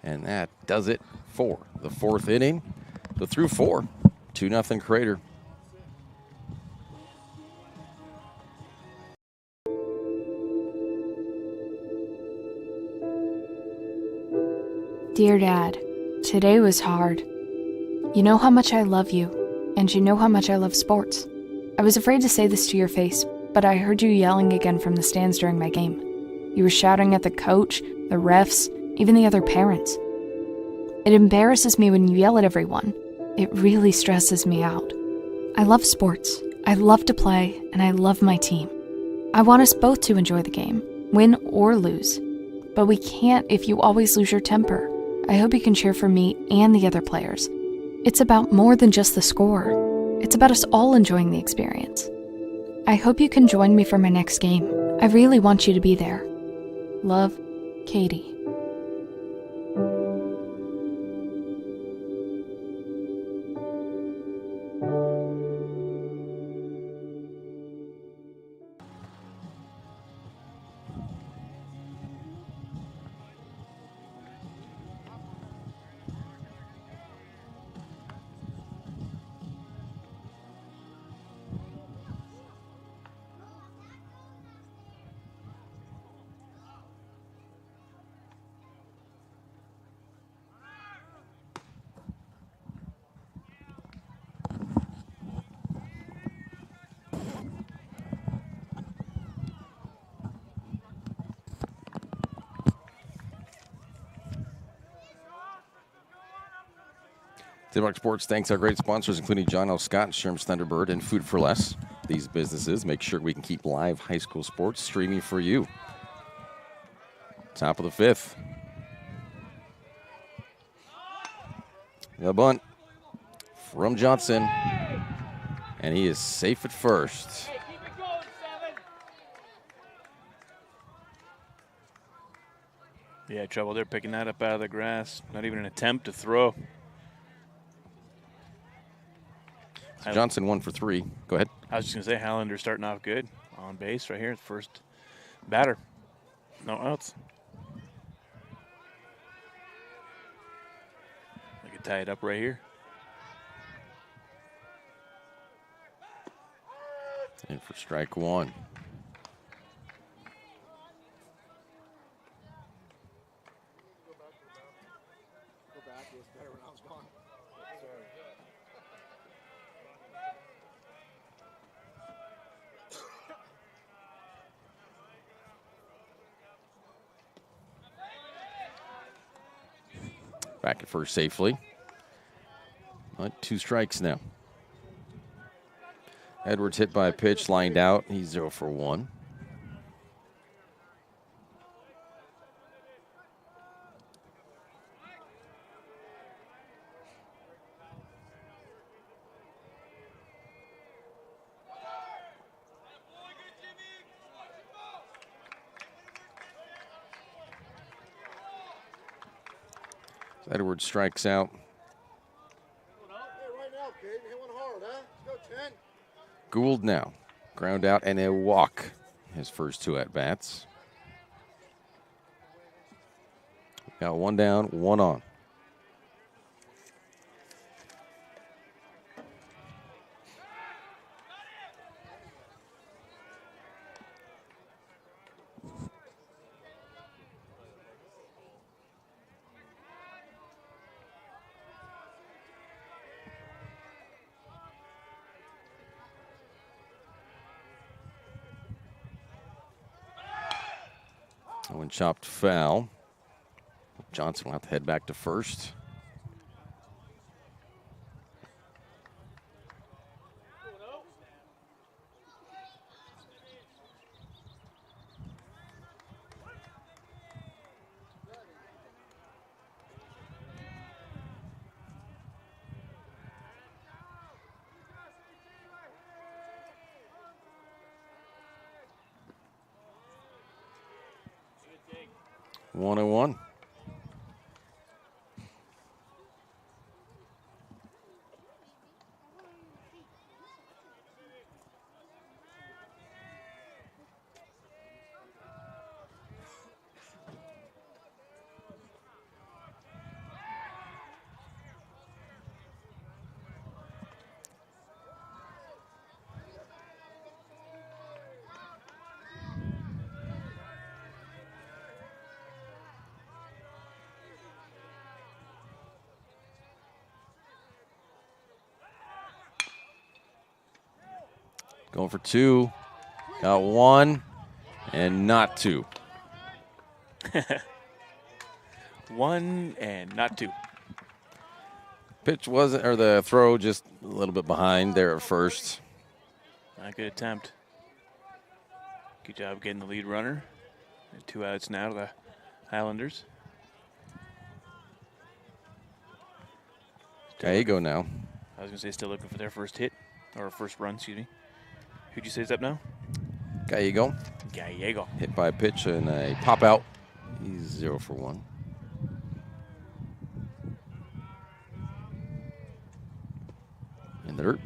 Speaker 1: And that does it for the 4th inning. The through 4, 2-0 Crater.
Speaker 20: Dear Dad, today was hard. You know how much I love you, and you know how much I love sports. I was afraid to say this to your face, but I heard you yelling again from the stands during my game. You were shouting at the coach, the refs, even the other parents. It embarrasses me when you yell at everyone. It really stresses me out. I love sports, I love to play, and I love my team. I want us both to enjoy the game, win or lose. But we can't if you always lose your temper. I hope you can cheer for me and the other players. It's about more than just the score. It's about us all enjoying the experience. I hope you can join me for my next game. I really want you to be there. Love, Katie.
Speaker 1: Tiburon Sports thanks our great sponsors, including John L. Scott, Sherm's Thunderbird, and Food for Less. These businesses make sure we can keep live high school sports streaming for you. Top of the 5th. The bunt from Johnson. And he is safe at first.
Speaker 2: Yeah, trouble there picking that up out of the grass. Not even an attempt to throw.
Speaker 1: So Johnson 1 for 3. Go ahead.
Speaker 2: I was just going to say, Highlander starting off good. On base right here, first batter. No outs. I could tie it up right here.
Speaker 1: And for strike 1. Back at first safely. But 2 strikes now. Edwards hit by a pitch, lined out. He's 0 for 1. Edwards strikes out. Gould now. Ground out and a walk. His first 2 at-bats. Got 1 down, 1 on. One chopped foul. Johnson will have to head back to first. One and one. Going for 2. Got 1 and not 2.
Speaker 2: 1 and not 2.
Speaker 1: Pitch wasn't, or the throw just a little bit behind there at first.
Speaker 2: Not a good attempt. Good job getting the lead runner. And 2 outs now to the Highlanders.
Speaker 1: Gallego now.
Speaker 2: I was going to say still looking for their first hit, or first run, excuse me. Who'd you say is up now?
Speaker 1: Gallego.
Speaker 2: Gallego.
Speaker 1: Hit by a pitch and a pop out. He's 0 for 1. In the dirt.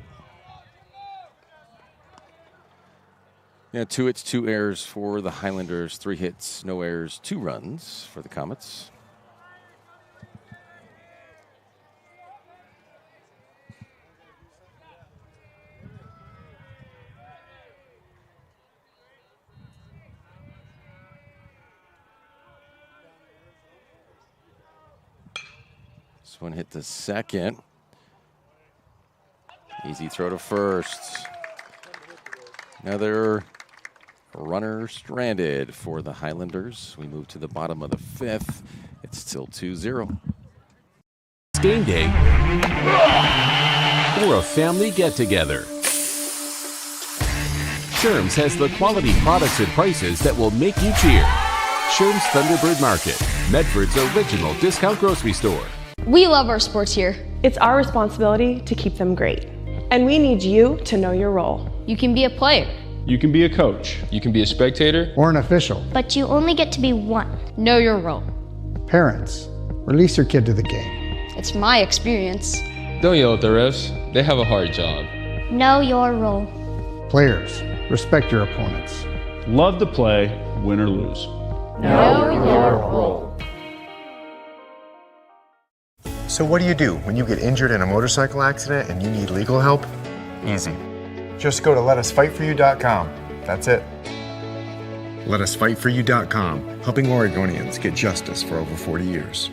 Speaker 1: Yeah, 2 hits, 2 errors for the Highlanders. 3 hits, no errors, 2 runs for the Comets. This one hit to second. Easy throw to first. Another runner stranded for the Highlanders. We move to the bottom of the 5th. It's still 2-0.
Speaker 21: It's game day or a family get-together. Sherm's has the quality products and prices that will make you cheer. Sherm's Thunderbird Market, Medford's original discount grocery store.
Speaker 7: We love our sports here.
Speaker 22: It's our responsibility to keep them great. And we need you to know your role.
Speaker 7: You can be a player.
Speaker 23: You can be a coach. You can be a spectator.
Speaker 16: Or an official.
Speaker 7: But you only get to be one. Know your role.
Speaker 16: Parents, release your kid to the game.
Speaker 7: It's my experience.
Speaker 23: Don't yell at the refs. They have a hard job.
Speaker 7: Know your role.
Speaker 16: Players, respect your opponents.
Speaker 23: Love to play, win or lose.
Speaker 7: Know your role.
Speaker 3: So what do you do when you get injured in a motorcycle accident and you need legal help? Easy. Just go to letusfightforyou.com. That's it. Letusfightforyou.com, helping Oregonians get justice for over 40 years.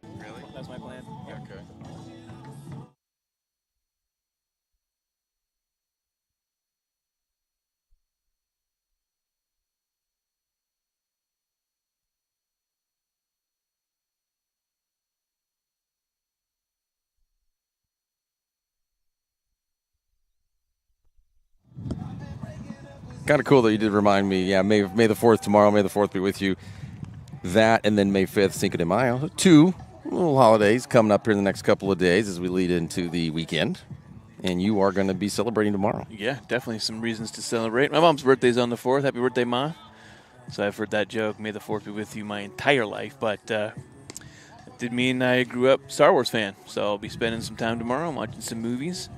Speaker 2: Really? That's my plan.
Speaker 1: Okay. Kind of cool that you did remind me. Yeah, May the 4th tomorrow. May the 4th be with you. That and then May 5th, Cinco de Mayo. 2 little holidays coming up here in the next couple of days as we lead into the weekend. And you are going to be celebrating tomorrow.
Speaker 2: Yeah, definitely some reasons to celebrate. My mom's birthday's on the 4th. Happy birthday, Ma. So I've heard that joke, May the 4th be with you, my entire life. But Did mean I grew up Star Wars fan, so I'll be spending some time tomorrow. I'm watching some movies.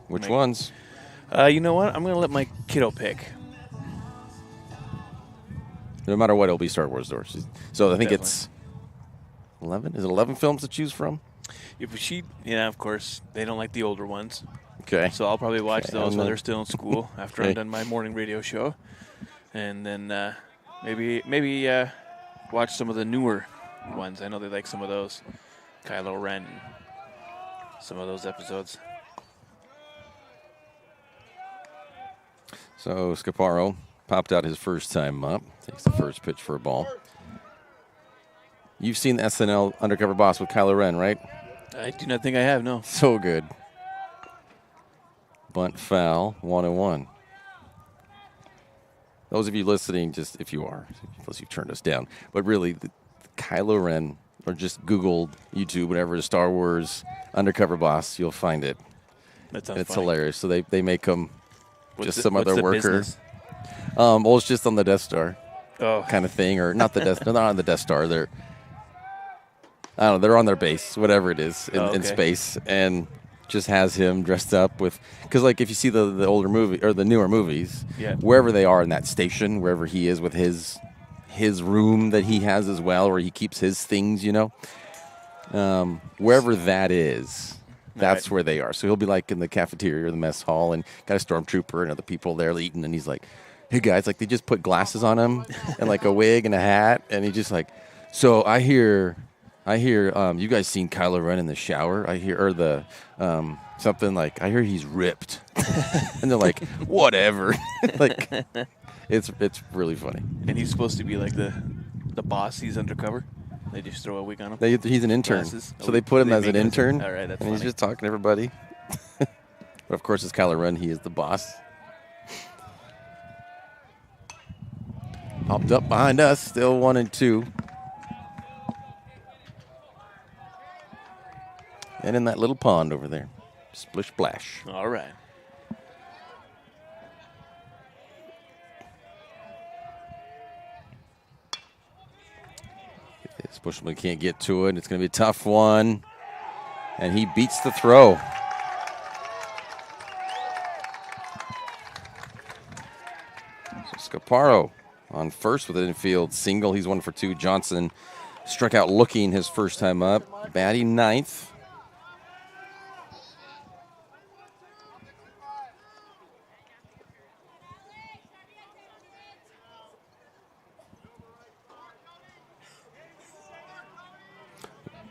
Speaker 1: Which ones?
Speaker 2: You know what? I'm going to let my kiddo pick.
Speaker 1: No matter what, it'll be Star Wars doors. So I think
Speaker 2: Definitely.
Speaker 1: it's 11. Is it 11 films to choose from?
Speaker 2: Yeah, of course, they don't like the older ones.
Speaker 1: Okay.
Speaker 2: So I'll probably watch those
Speaker 1: and
Speaker 2: when
Speaker 1: then-
Speaker 2: they're still in school after
Speaker 1: Okay.
Speaker 2: I'm done my morning radio show. And then maybe watch some of the newer ones. I know they like some of those. Kylo Ren, some of those episodes.
Speaker 1: So Scaparo popped out his first time up. Takes the first pitch for a ball. You've seen the SNL Undercover Boss with Kylo Ren, right?
Speaker 2: I do not think I have, no.
Speaker 1: So good. Bunt foul, 1-1. Those of you listening, just if you are, unless you've turned us down, but really, the Kylo Ren, or just Google, YouTube, whatever, Star Wars Undercover Boss, you'll find it.
Speaker 2: That sounds
Speaker 1: It's
Speaker 2: funny.
Speaker 1: hilarious. So they make him just some
Speaker 2: what's
Speaker 1: other
Speaker 2: the
Speaker 1: worker.
Speaker 2: business?
Speaker 1: Well, it's just on the Death Star,
Speaker 2: Oh.
Speaker 1: kind of thing, or not the Death. They're not on the Death Star. They're, I don't know. They're on their base, whatever it is, in
Speaker 2: okay.
Speaker 1: space, and just has him dressed up with. Because like if you see the older movie or the newer movies,
Speaker 2: Yeah.
Speaker 1: wherever they are in that station, wherever he is with his room that he has as well, where he keeps his things, wherever that is. That's where they are. So he'll be like in the cafeteria or the mess hall and got a stormtrooper and other people there eating. And he's like, hey, guys, like they just put glasses on him and like a wig and a hat. And he's just like, so I hear you guys seen Kylo Ren in the shower. I hear, or something like, I hear he's ripped. And they're like, whatever. Like, it's really funny.
Speaker 2: And he's supposed to be like the boss. He's undercover. They just throw a wig on him.
Speaker 1: He's an intern.
Speaker 2: Glasses.
Speaker 1: So they put him as an
Speaker 2: make
Speaker 1: intern.
Speaker 2: All right, that's
Speaker 1: and he's
Speaker 2: funny.
Speaker 1: just talking to everybody. But of course, it's Kylo Ren. He is the boss. Popped up behind us, still 1-2. And in that little pond over there. Splish splash.
Speaker 2: All right.
Speaker 1: This Bushman can't get to it. It's going to be a tough one. And he beats the throw. So Scaparo on first with an infield single. He's 1 for 2. Johnson struck out looking his first time up. Batting ninth.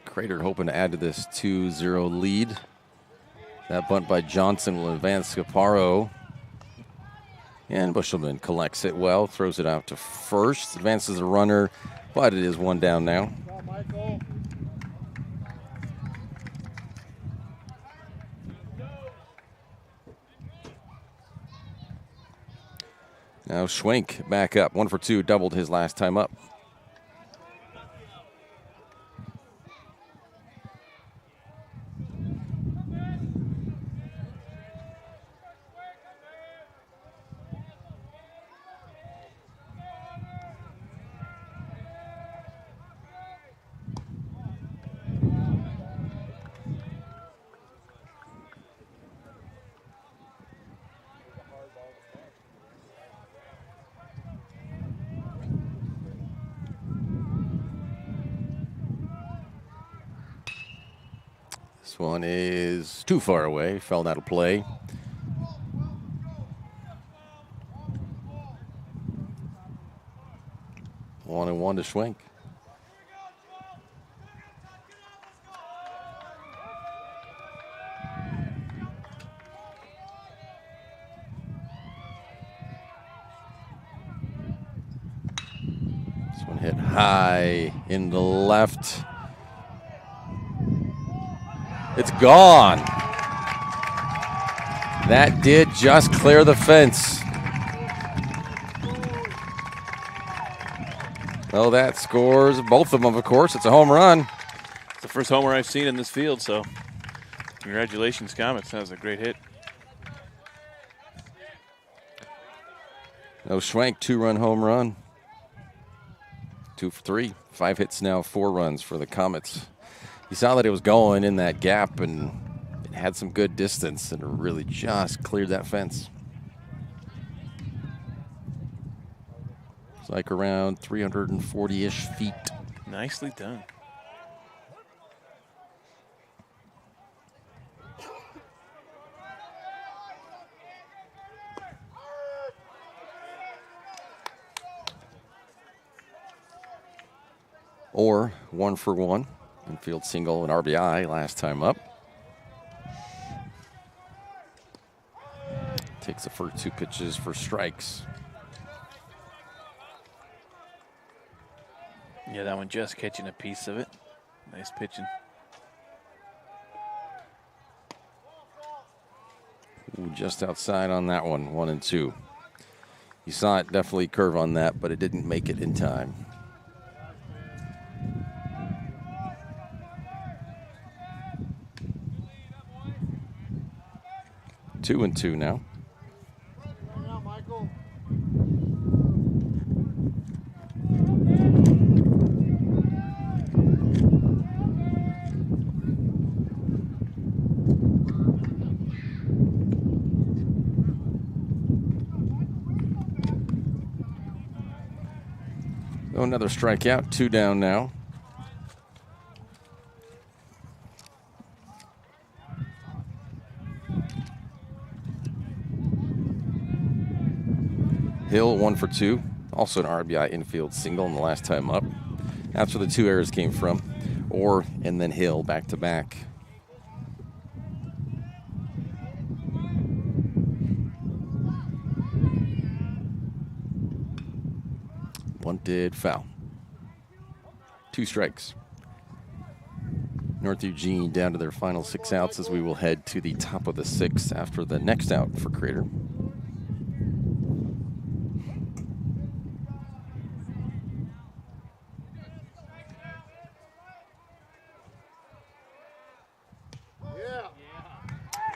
Speaker 1: Crater hoping to add to this 2-0 lead. That bunt by Johnson will advance Scaparo. And Bushelman collects it well, throws it out to first, advances the runner, but it is 1 down now. Now Schwenk back up, 1 for 2, doubled his last time up. This one is too far away, fell out of play. One and one to Schwenk. This one hit high in the left. It's gone. That did just clear the fence. Well, that scores both of them, of course. It's a home run.
Speaker 2: It's the first homer I've seen in this field, so congratulations, Comets. That was a great hit.
Speaker 1: No Schwenk, 2-run home run. 2 for 3. 5 hits now, 4 runs for the Comets. You saw that it was going in that gap, and it had some good distance, and it really just cleared that fence. It's like around 340-ish feet.
Speaker 2: Nicely done.
Speaker 1: Or 1 for 1. Infield single and RBI last time up. Takes the first 2 pitches for strikes.
Speaker 2: Yeah, that one just catching a piece of it. Nice pitching.
Speaker 1: Ooh, just outside on that one, 1 and 2. You saw it definitely curve on that, but it didn't make it in time. Two and 2 now. Oh, another strikeout, 2 down now. Hill 1 for 2, also an RBI infield single in the last time up. That's where the 2 errors came from. Orr and then Hill back to back. Bunted, foul. 2 strikes. North Eugene down to their final 6 outs as we will head to the top of the 6th after the next out for Crater.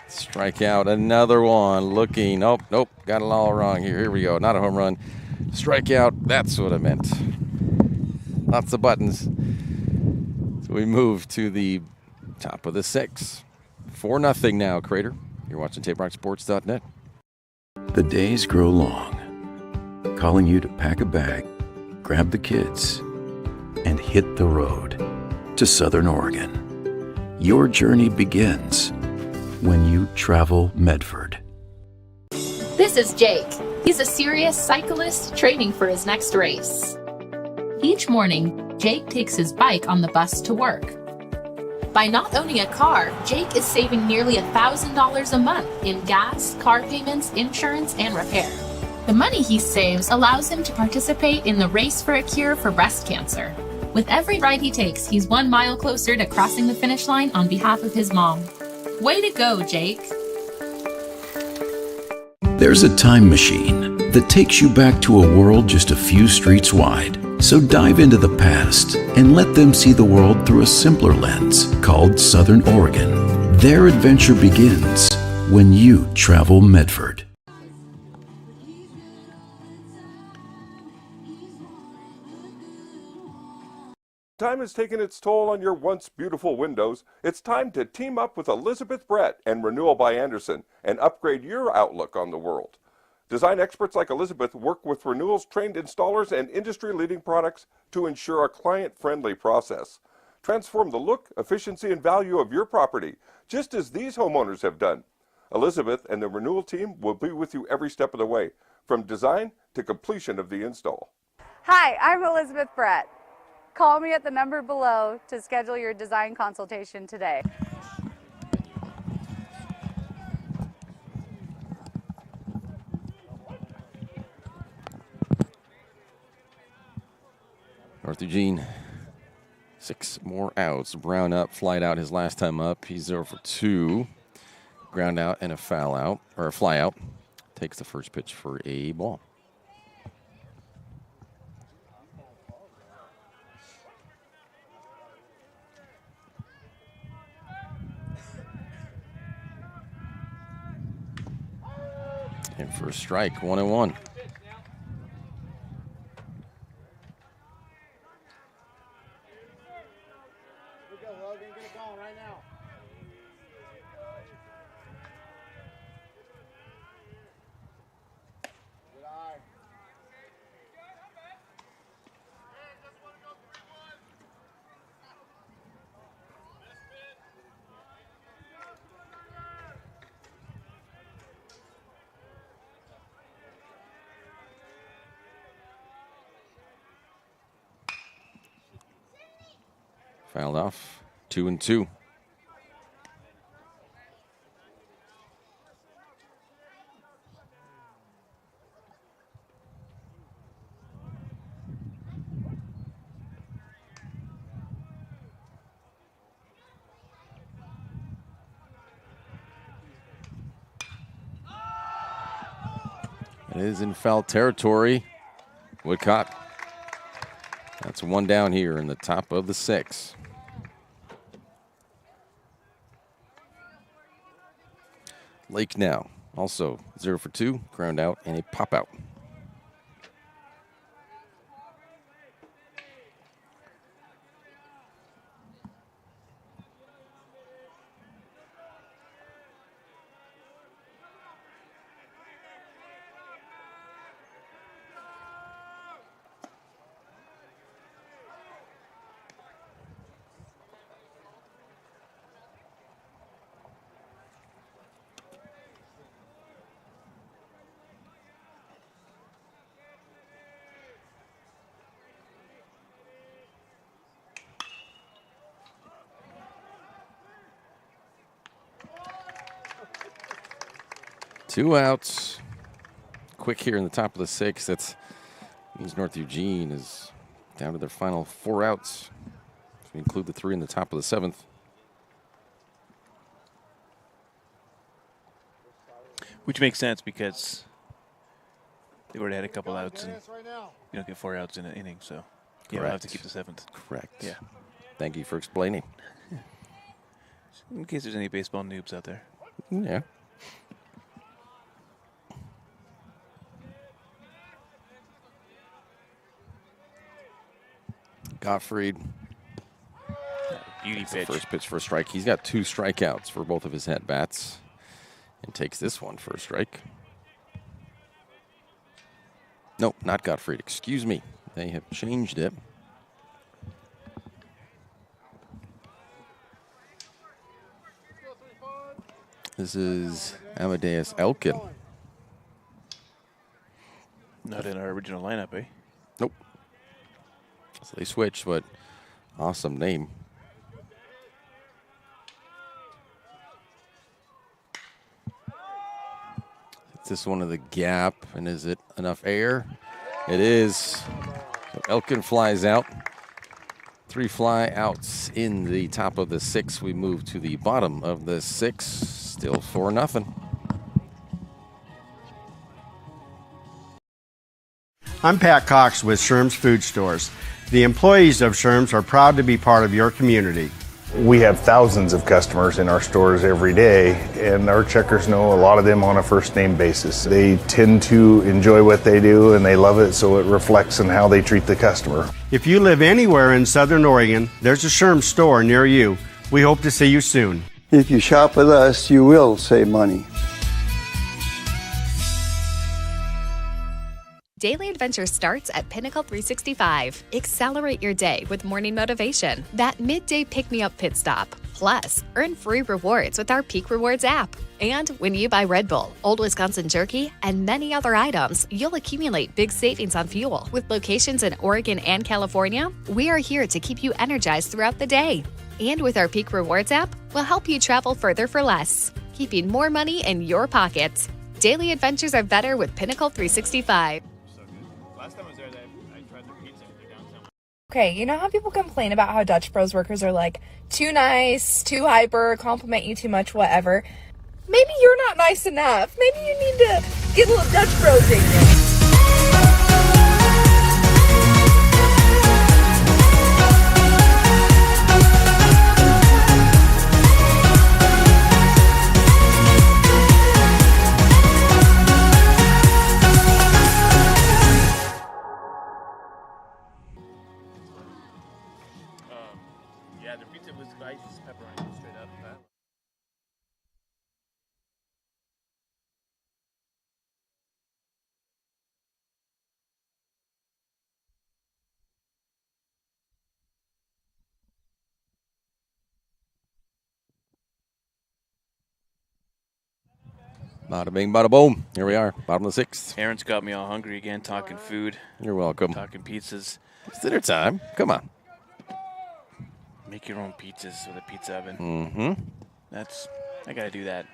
Speaker 1: Strikeout, another one. Looking, oh, nope, got it all wrong here. Here we go, not a home run. Strikeout, that's what I meant. Lots of buttons. So we move to the top of the 6th. 4-0 now, Crater. You're watching TapeRockSports.net.
Speaker 17: The days grow long, calling you to pack a bag, grab the kids, and hit the road to Southern Oregon. Your journey begins when you travel Medford.
Speaker 4: This is Jake. He's a serious cyclist training for his next race. Each morning, Jake takes his bike on the bus to work. By not owning a car, Jake is saving nearly $1,000 a month in gas, car payments, insurance, and repair. The money he saves allows him to participate in the Race for a Cure for breast cancer. With every ride he takes, he's 1 mile closer to crossing the finish line on behalf of his mom. Way to go, Jake.
Speaker 17: There's a time machine that takes you back to a world just a few streets wide. So dive into the past and let them see the world through a simpler lens called Southern Oregon. Their adventure begins when you travel Medford.
Speaker 11: Time has taken its toll on your once beautiful windows. It's time to team up with Elizabeth Brett and Renewal by Andersen and upgrade your outlook on the world. Design experts like Elizabeth work with Renewal's trained installers and industry-leading products to ensure a client-friendly process. Transform the look, efficiency, and value of your property, just as these homeowners have done. Elizabeth and the Renewal team will be with you every step of the way, from design to completion of the install.
Speaker 12: Hi, I'm Elizabeth Brett. Call me at the number below to schedule your design consultation today.
Speaker 1: North Eugene, 6 more outs. Brown up, flied out his last time up. He's 0 for 2. Ground out and a foul out, or a fly out. Takes the first pitch for a ball. And for a strike, 1-1. Fouled off. 2-2. It is in foul territory. Woodcock. That's one down here in the top of the 6. Lake now also 0 for 2, ground out and a pop out. Two outs. Quick here in the top of the 6. That means North Eugene is down to their final 4 outs. If we include the 3 in the top of the 7th.
Speaker 2: Which makes sense because they already had a couple outs, and you don't get 4 outs in an inning, so you don't have to keep the 7th.
Speaker 1: Correct.
Speaker 2: Yeah.
Speaker 1: Thank you for explaining.
Speaker 2: In case there's any baseball noobs out there.
Speaker 1: Yeah. Gottfried.
Speaker 2: Beauty pitch.
Speaker 1: First pitch for a strike. He's got 2 strikeouts for both of his at-bats and takes this one for a strike. Nope, not Gottfried. Excuse me. They have changed it. This is Amadeus Elkin.
Speaker 2: Not in our original lineup, eh?
Speaker 1: Nope. So they switched, but awesome name. Is this one of the gap, and is it enough air? It is. So Elkin flies out. 3 fly outs in the top of the 6. We move to the bottom of the 6. Still 4-0.
Speaker 6: I'm Pat Cox with Sherm's Food Stores. The employees of Sherm's are proud to be part of your community.
Speaker 8: We have thousands of customers in our stores every day, and our checkers know a lot of them on a first name basis. They tend to enjoy what they do and they love it, so it reflects in how they treat the customer.
Speaker 6: If you live anywhere in Southern Oregon, there's a Sherm's store near you. We hope to see you soon.
Speaker 13: If you shop with us, you will save money.
Speaker 14: Daily adventure starts at Pinnacle 365. Accelerate your day with morning motivation, that midday pick-me-up pit stop. Plus, earn free rewards with our Peak Rewards app. And when you buy Red Bull, Old Wisconsin Jerky, and many other items, you'll accumulate big savings on fuel. With locations in Oregon and California, we are here to keep you energized throughout the day. And with our Peak Rewards app, we'll help you travel further for less, keeping more money in your pockets. Daily adventures are better with Pinnacle 365.
Speaker 5: Okay, you know how people complain about how Dutch Bros workers are like too nice, too hyper, compliment you too much, whatever? Maybe you're not nice enough. Maybe you need to get a little Dutch Bros in you.
Speaker 2: Yeah, the pizza was spicy, pepperoni straight up.
Speaker 1: Bada bing, bada boom. Here we are, bottom of the 6th.
Speaker 2: Aaron's got me all hungry again, talking food.
Speaker 1: You're welcome.
Speaker 2: Talking pizzas.
Speaker 1: It's dinner time. Come on.
Speaker 2: Make your own pizzas with a pizza oven.
Speaker 1: Mm-hmm.
Speaker 2: I got to do that.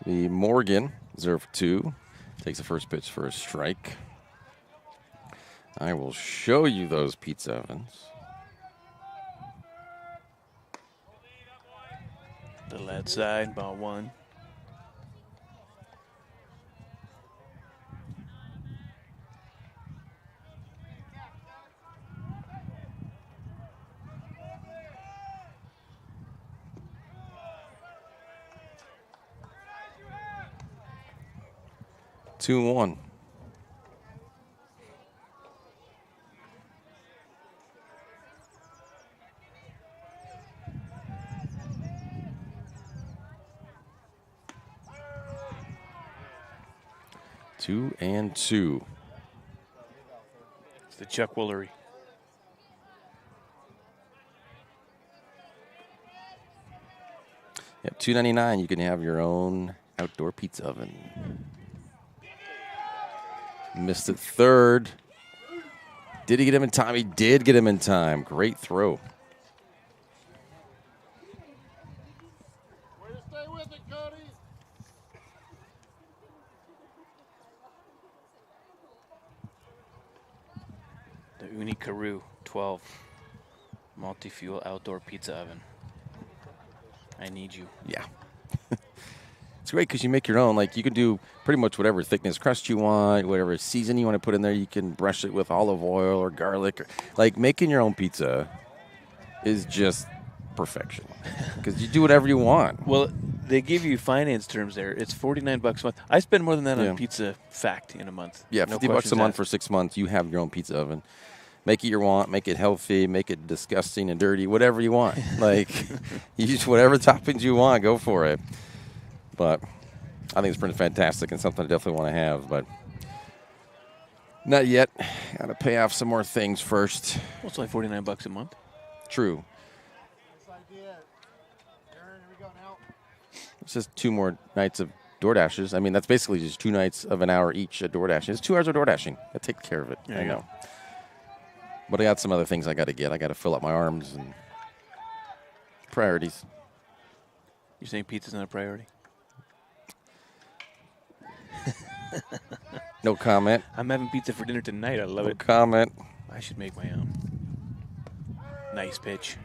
Speaker 1: The Morgan, 0-for-2, takes the first pitch for a strike. I will show you those pizza ovens.
Speaker 2: The left side, ball 1.
Speaker 1: Two and 1. Two and 2.
Speaker 2: It's the Chuck Woolery.
Speaker 1: Yep, $2.99. You can have your own outdoor pizza oven. Missed it third. Did he get him in time? He did get him in time. Great throw.
Speaker 2: The Uni Carew 12 multi-fuel outdoor pizza oven. I need you.
Speaker 1: Yeah. It's great because you make your own. Like, you can do pretty much whatever thickness crust you want, whatever season you want to put in there. You can brush it with olive oil or garlic. Like, making your own pizza is just perfection because you do whatever you want.
Speaker 2: Well, they give you finance terms there. It's $49 a month. I spend more than that on pizza fact in a month.
Speaker 1: Yeah,
Speaker 2: No
Speaker 1: $50 a
Speaker 2: questions
Speaker 1: month
Speaker 2: asked.
Speaker 1: for 6 months. You have your own pizza oven. Make it your want. Make it healthy. Make it disgusting and dirty. Whatever you want. Like, use whatever toppings you want. Go for it. But I think it's pretty fantastic and something I definitely want to have. But not yet. Got to pay off some more things first.
Speaker 2: Well, it's like $49 a month.
Speaker 1: True. It's just 2 more nights of DoorDashes. I mean, that's basically just 2 nights of an hour each of DoorDashing. It's 2 hours of DoorDashing. I take care of it.
Speaker 2: There
Speaker 1: I
Speaker 2: you
Speaker 1: know.
Speaker 2: go.
Speaker 1: But I got some other things I got to get. I got to fill up my arms and priorities.
Speaker 2: You're saying pizza's not a priority?
Speaker 1: No comment.
Speaker 2: I'm having pizza for dinner tonight. I love
Speaker 1: No
Speaker 2: it.
Speaker 1: comment.
Speaker 2: I should make my own. Nice pitch.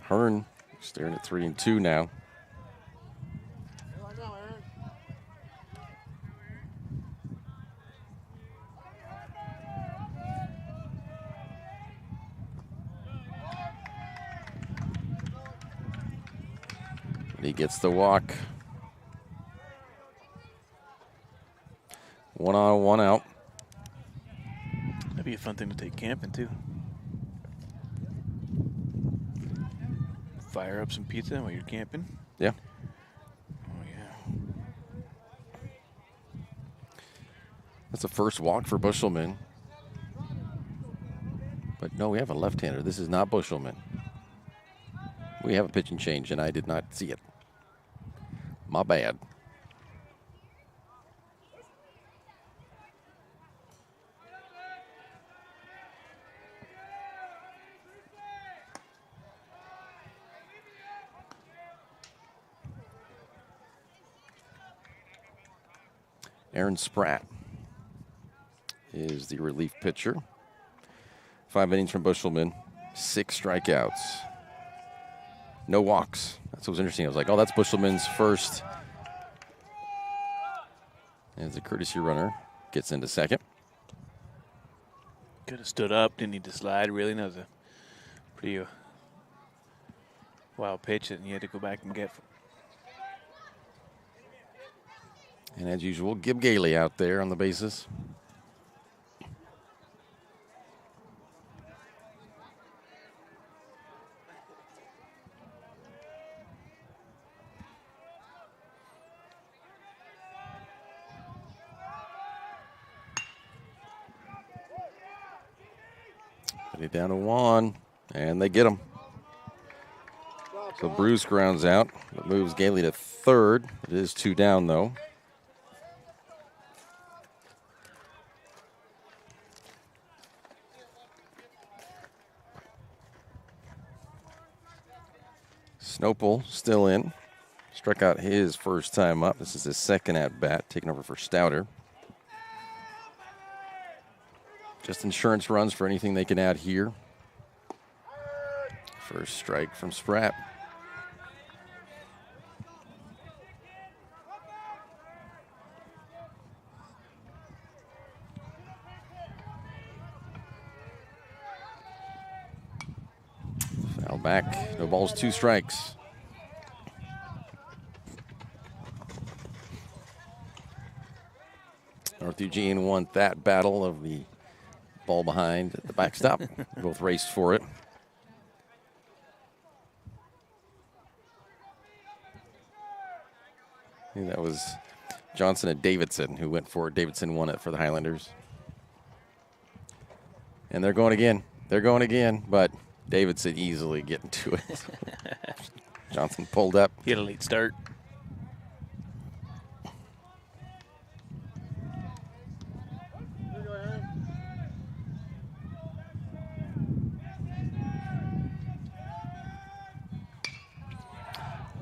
Speaker 1: Hearn staring at 3 and 2 now. He gets the walk. 1 on, 1 out.
Speaker 2: That'd be a fun thing to take camping, too. Fire up some pizza while you're camping.
Speaker 1: Yeah.
Speaker 2: Oh, yeah.
Speaker 1: That's the first walk for Bushelman. But no, we have a left-hander. This is not Bushelman. We have a pitching change, and I did not see it. My bad. Aaron Spratt is the relief pitcher. 5 innings from Bushelman, 6 strikeouts. No walks. That's what was interesting. I was like, oh, that's Bushelman's first. As a courtesy runner gets into second.
Speaker 2: Could have stood up. Didn't need to slide, really. That was a pretty wild pitch that you had to go back and get.
Speaker 1: And as usual, Gib Gailey out there on the bases. Put it down to 1, and they get him. So Bruce grounds out. It moves Gailey to third. It is 2 down, though. Snopel still in. Struck out his first time up. This is his second at bat, taking over for Stouter. Just insurance runs for anything they can add here. First strike from Spratt. Foul back. No balls, 2 strikes. North Eugene won that battle of the ball behind at the backstop. Both raced for it. I think that was Johnson and Davidson who went for it. Davidson won it for the Highlanders. And they're going again. They're going again, but Davidson easily getting to it. Johnson pulled up.
Speaker 2: He had a late start.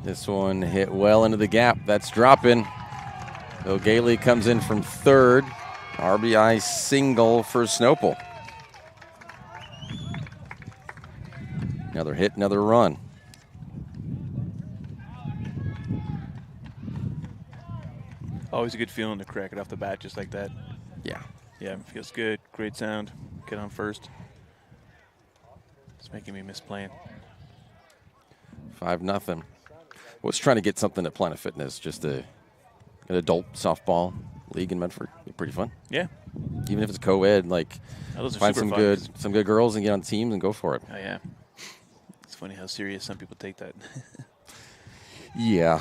Speaker 1: This one hit well into the gap. That's dropping. Bill Gailey comes in from third. RBI single for Snopel. Another hit, another run.
Speaker 2: Always a good feeling to crack it off the bat just like that.
Speaker 1: Yeah.
Speaker 2: Yeah, it feels good. Great sound. Get on first. It's making me miss playing.
Speaker 1: 5-0. Was trying to get something at Planet Fitness, just an adult softball league in Medford. Be pretty fun.
Speaker 2: Yeah.
Speaker 1: Even if it's co-ed, like
Speaker 2: those are
Speaker 1: find
Speaker 2: super
Speaker 1: some good girls and get on teams and go for it.
Speaker 2: Oh yeah. It's funny how serious some people take that.
Speaker 1: Yeah.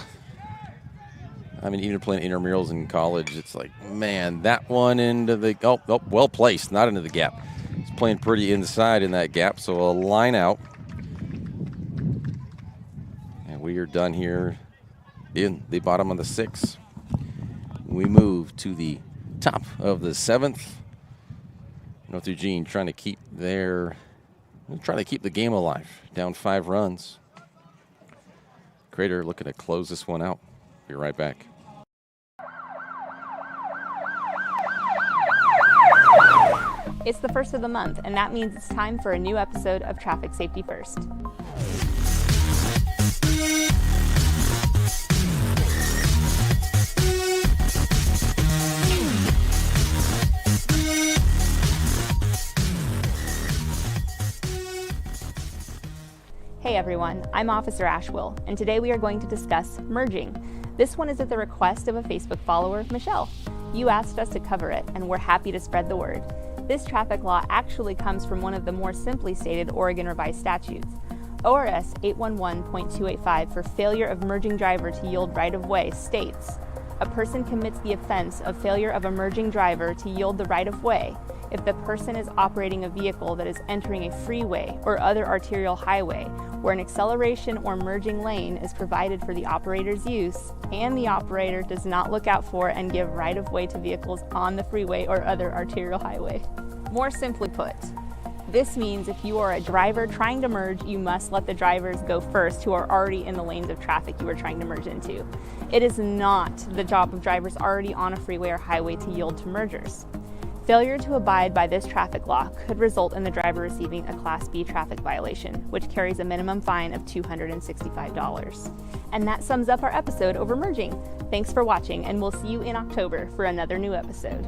Speaker 1: I mean, even playing intramurals in college, it's like, man, that one into the well placed, not into the gap. It's playing pretty inside in that gap, so a line out. We are done here in the bottom of the 6th. We move to the top of the 7th. North Eugene trying to keep the game alive. Down 5 runs. Crater looking to close this one out. Be right back.
Speaker 9: It's the first of the month, and that means it's time for a new episode of Traffic Safety First. Hey everyone, I'm Officer Ashwill, and today we are going to discuss merging. This one is at the request of a Facebook follower, Michelle. You asked us to cover it, and we're happy to spread the word. This traffic law actually comes from one of the more simply stated Oregon revised statutes. ORS 811.285 for failure of merging driver to yield right-of-way states, a person commits the offense of failure of a merging driver to yield the right-of-way if the person is operating a vehicle that is entering a freeway or other arterial highway where an acceleration or merging lane is provided for the operator's use and the operator does not look out for and give right-of-way to vehicles on the freeway or other arterial highway. More simply put, this means if you are a driver trying to merge, you must let the drivers go first who are already in the lanes of traffic you are trying to merge into. It is not the job of drivers already on a freeway or highway to yield to mergers. Failure to abide by this traffic law could result in the driver receiving a Class B traffic violation, which carries a minimum fine of $265. And that sums up our episode over merging. Thanks for watching, and we'll see you in October for another new episode.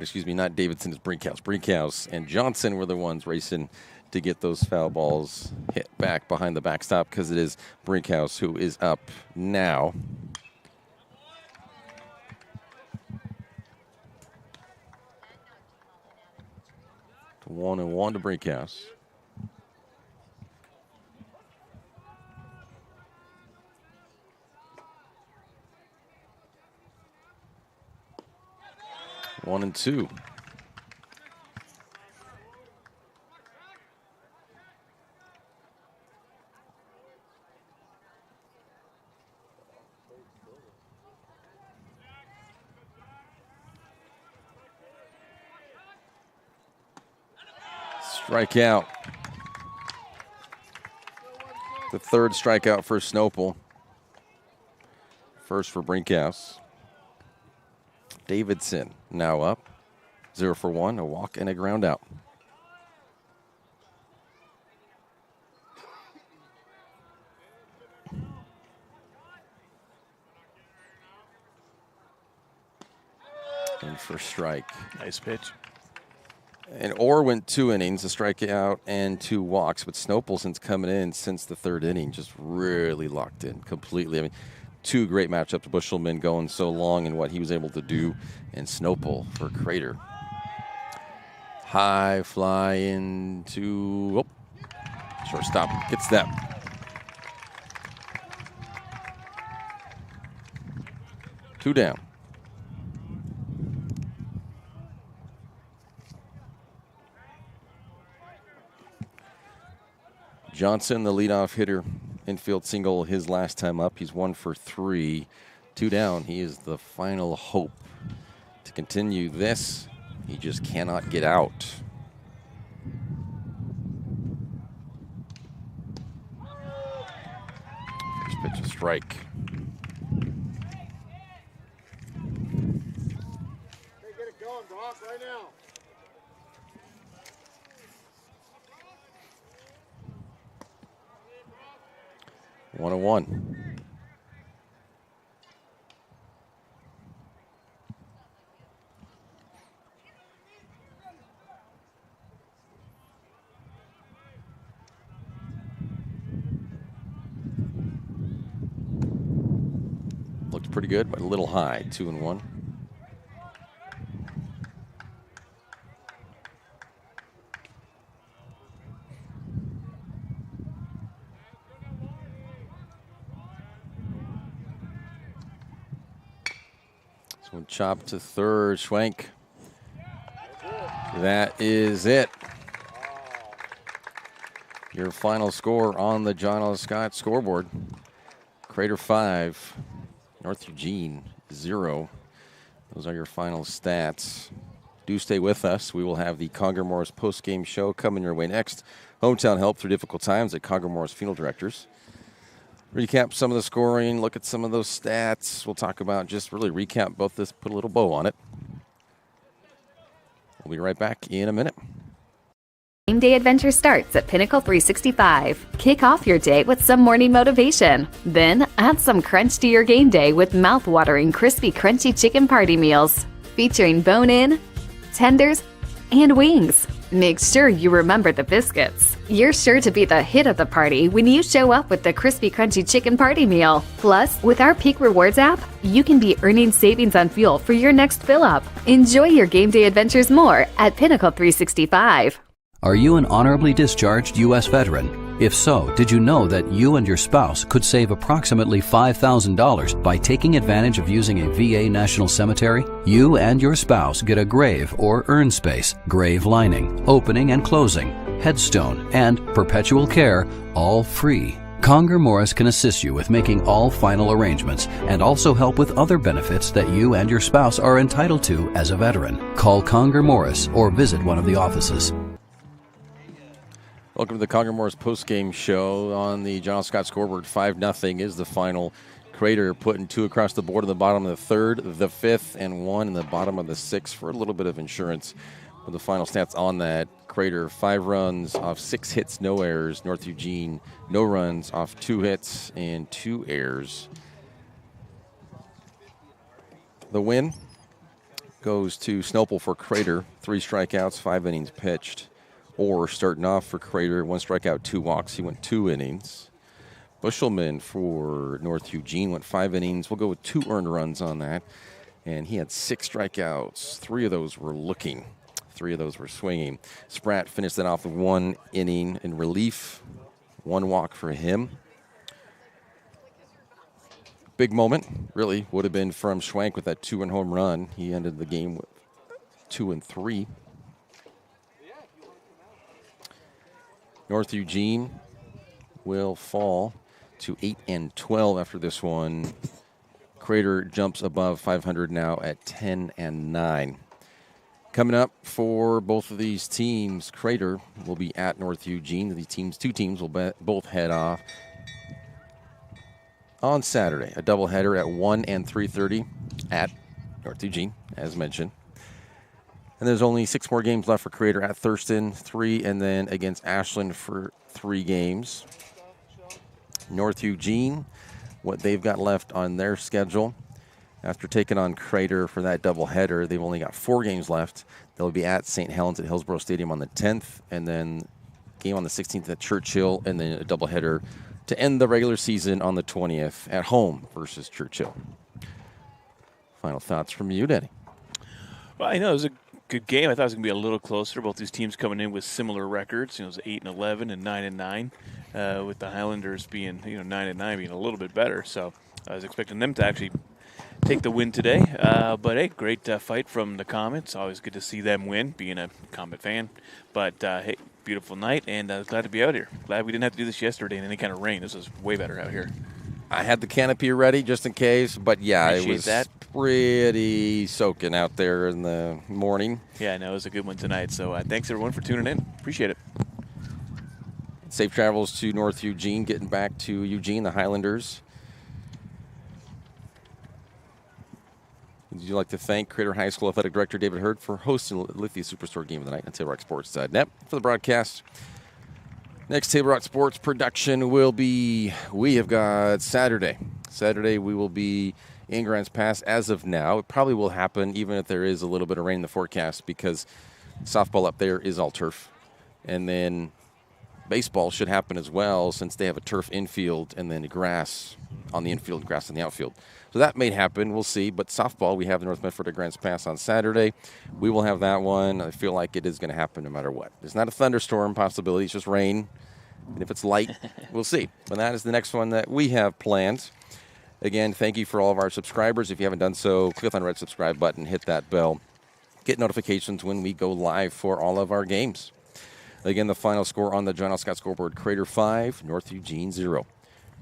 Speaker 1: Excuse me, not Davidson, it's Brinkhouse. Brinkhouse and Johnson were the ones racing to get those foul balls hit back behind the backstop because it is Brinkhouse who is up now. To 1-1 to Brinkhouse. One and two. Strikeout. The third strikeout for Snopel. First for Brinkhouse. Davidson now up. 0 for 1, a walk and a ground out. And for strike.
Speaker 2: Nice pitch.
Speaker 1: And Orr went 2 innings, a strikeout and 2 walks. But Snopel, since coming in since the third inning, just really locked in completely. I mean, 2 great matchups. Bushelman going so long and what he was able to do. And Snopel for Crater. High fly into shortstop. Gets that. Two down. Johnson, the leadoff hitter, infield single his last time up. He's 1 for 3. 2 down. He is the final hope to continue this. He just cannot get out. First pitch, a strike.
Speaker 6: Hey, get it going, Brock, right now.
Speaker 1: One and one. Looked pretty good, but a little high. 2 and 1. So chop to third, Schwenk. That is it. Your final score on the John L. Scott scoreboard. Crater 5, North Eugene 0. Those are your final stats. Do stay with us. We will have the Conger Morris post-game show coming your way next. Hometown help through difficult times at Conger Morris Funeral Directors. Recap some of the scoring, look at some of those stats. We'll talk about just really recap both this, put a little bow on it. We'll be right back in a minute.
Speaker 14: Game day adventure starts at Pinnacle 365. Kick off your day with some morning motivation. Then add some crunch to your game day with mouth-watering crispy crunchy chicken party meals featuring bone-in, tenders, and wings. Make sure you remember the biscuits. You're sure to be the hit of the party when you show up with the crispy crunchy chicken party meal. Plus, with our Peak Rewards app, you can be earning savings on fuel for your next fill-up. Enjoy your game day adventures more at Pinnacle 365.
Speaker 15: Are you an honorably discharged U.S. veteran? If so, did you know that you and your spouse could save approximately $5,000 by taking advantage of using a VA National Cemetery? You and your spouse get a grave or urn space, grave lining, opening and closing, headstone, and perpetual care, all free. Conger Morris can assist you with making all final arrangements and also help with other benefits that you and your spouse are entitled to as a veteran. Call Conger Morris or visit one of the offices.
Speaker 1: Welcome to the Conger Morris postgame show on the John L. Scott scoreboard. 5-0 is the final. Crater putting 2 across the board in the bottom of the third, the fifth, and 1 in the bottom of the sixth for a little bit of insurance. With the final stats on that, Crater 5 runs off 6 hits, no errors. North Eugene, no runs off 2 hits and 2 errors. The win goes to Snopel for Crater. 3 strikeouts, 5 innings pitched. Or starting off for Crater, 1 strikeout, 2 walks. He went 2 innings. Bushelman for North Eugene went 5 innings. We'll go with 2 earned runs on that. And he had 6 strikeouts. 3 of those were looking. 3 of those were swinging. Spratt finished that off with 1 inning in relief. 1 walk for him. Big moment, really, would have been from Schwenk with that 2-run home run. He ended the game with 2 and 3. North Eugene will fall to 8 and 12 after this one. Crater jumps above 500 now at 10 and 9. Coming up for both of these teams, Crater will be at North Eugene. These two teams will both head off on Saturday. A doubleheader at 1 and 3:30 at North Eugene, as mentioned. And there's only 6 more games left for Crater at Thurston, 3, and then against Ashland for 3 games. North Eugene, what they've got left on their schedule. After taking on Crater for that doubleheader, they've only got 4 games left. They'll be at St. Helens at Hillsborough Stadium on the 10th, and then game on the 16th at Churchill, and then a doubleheader to end the regular season on the 20th at home versus Churchill. Final thoughts from you, Danny?
Speaker 2: Well, I know it was a good game. I thought it was going to be a little closer. Both these teams coming in with similar records. It was 8-11 and 9-9, with the Highlanders being 9-9 being a little bit better. So I was expecting them to actually take the win today. But hey, great fight from the Comets. Always good to see them win, being a Comet fan. But hey, beautiful night, and glad to be out here. Glad we didn't have to do this yesterday in any kind of rain. This is way better out here.
Speaker 1: I had the canopy ready just in case, but yeah,
Speaker 2: Appreciate
Speaker 1: it was
Speaker 2: that.
Speaker 1: pretty soaking out there in the morning.
Speaker 2: Yeah, I know it was a good one tonight. So thanks everyone for tuning in. Appreciate it.
Speaker 1: Safe travels to North Eugene, getting back to Eugene, the Highlanders. Would you like to thank Crater High School Athletic Director David Hurd for hosting the Lithia Superstore Game of the Night on TableRockSports.net for the broadcast. Next Table Rock Sports production will be, we have got Saturday. Saturday we will be in Grants Pass as of now. It probably will happen even if there is a little bit of rain in the forecast because softball up there is all turf. And then baseball should happen as well since they have a turf infield and then grass on the infield, grass on the outfield. So that may happen. We'll see. But softball, we have North Medford at Grants Pass on Saturday. We will have that one. I feel like it is going to happen no matter what. It's not a thunderstorm possibility. It's just rain. And if it's light, we'll see. But that is the next one that we have planned. Again, thank you for all of our subscribers. If you haven't done so, click on the red subscribe button, hit that bell. Get notifications when we go live for all of our games. Again, the final score on the John L. Scott scoreboard, Crater 5, North Eugene 0.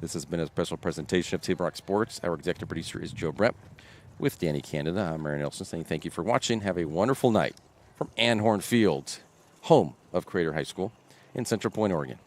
Speaker 1: This has been a special presentation of Table Rock Sports. Our executive producer is Joe Brett. With Danny Canada, I'm Mary Nelson saying thank you for watching. Have a wonderful night from Anhorn Field, home of Crater High School in Central Point, Oregon.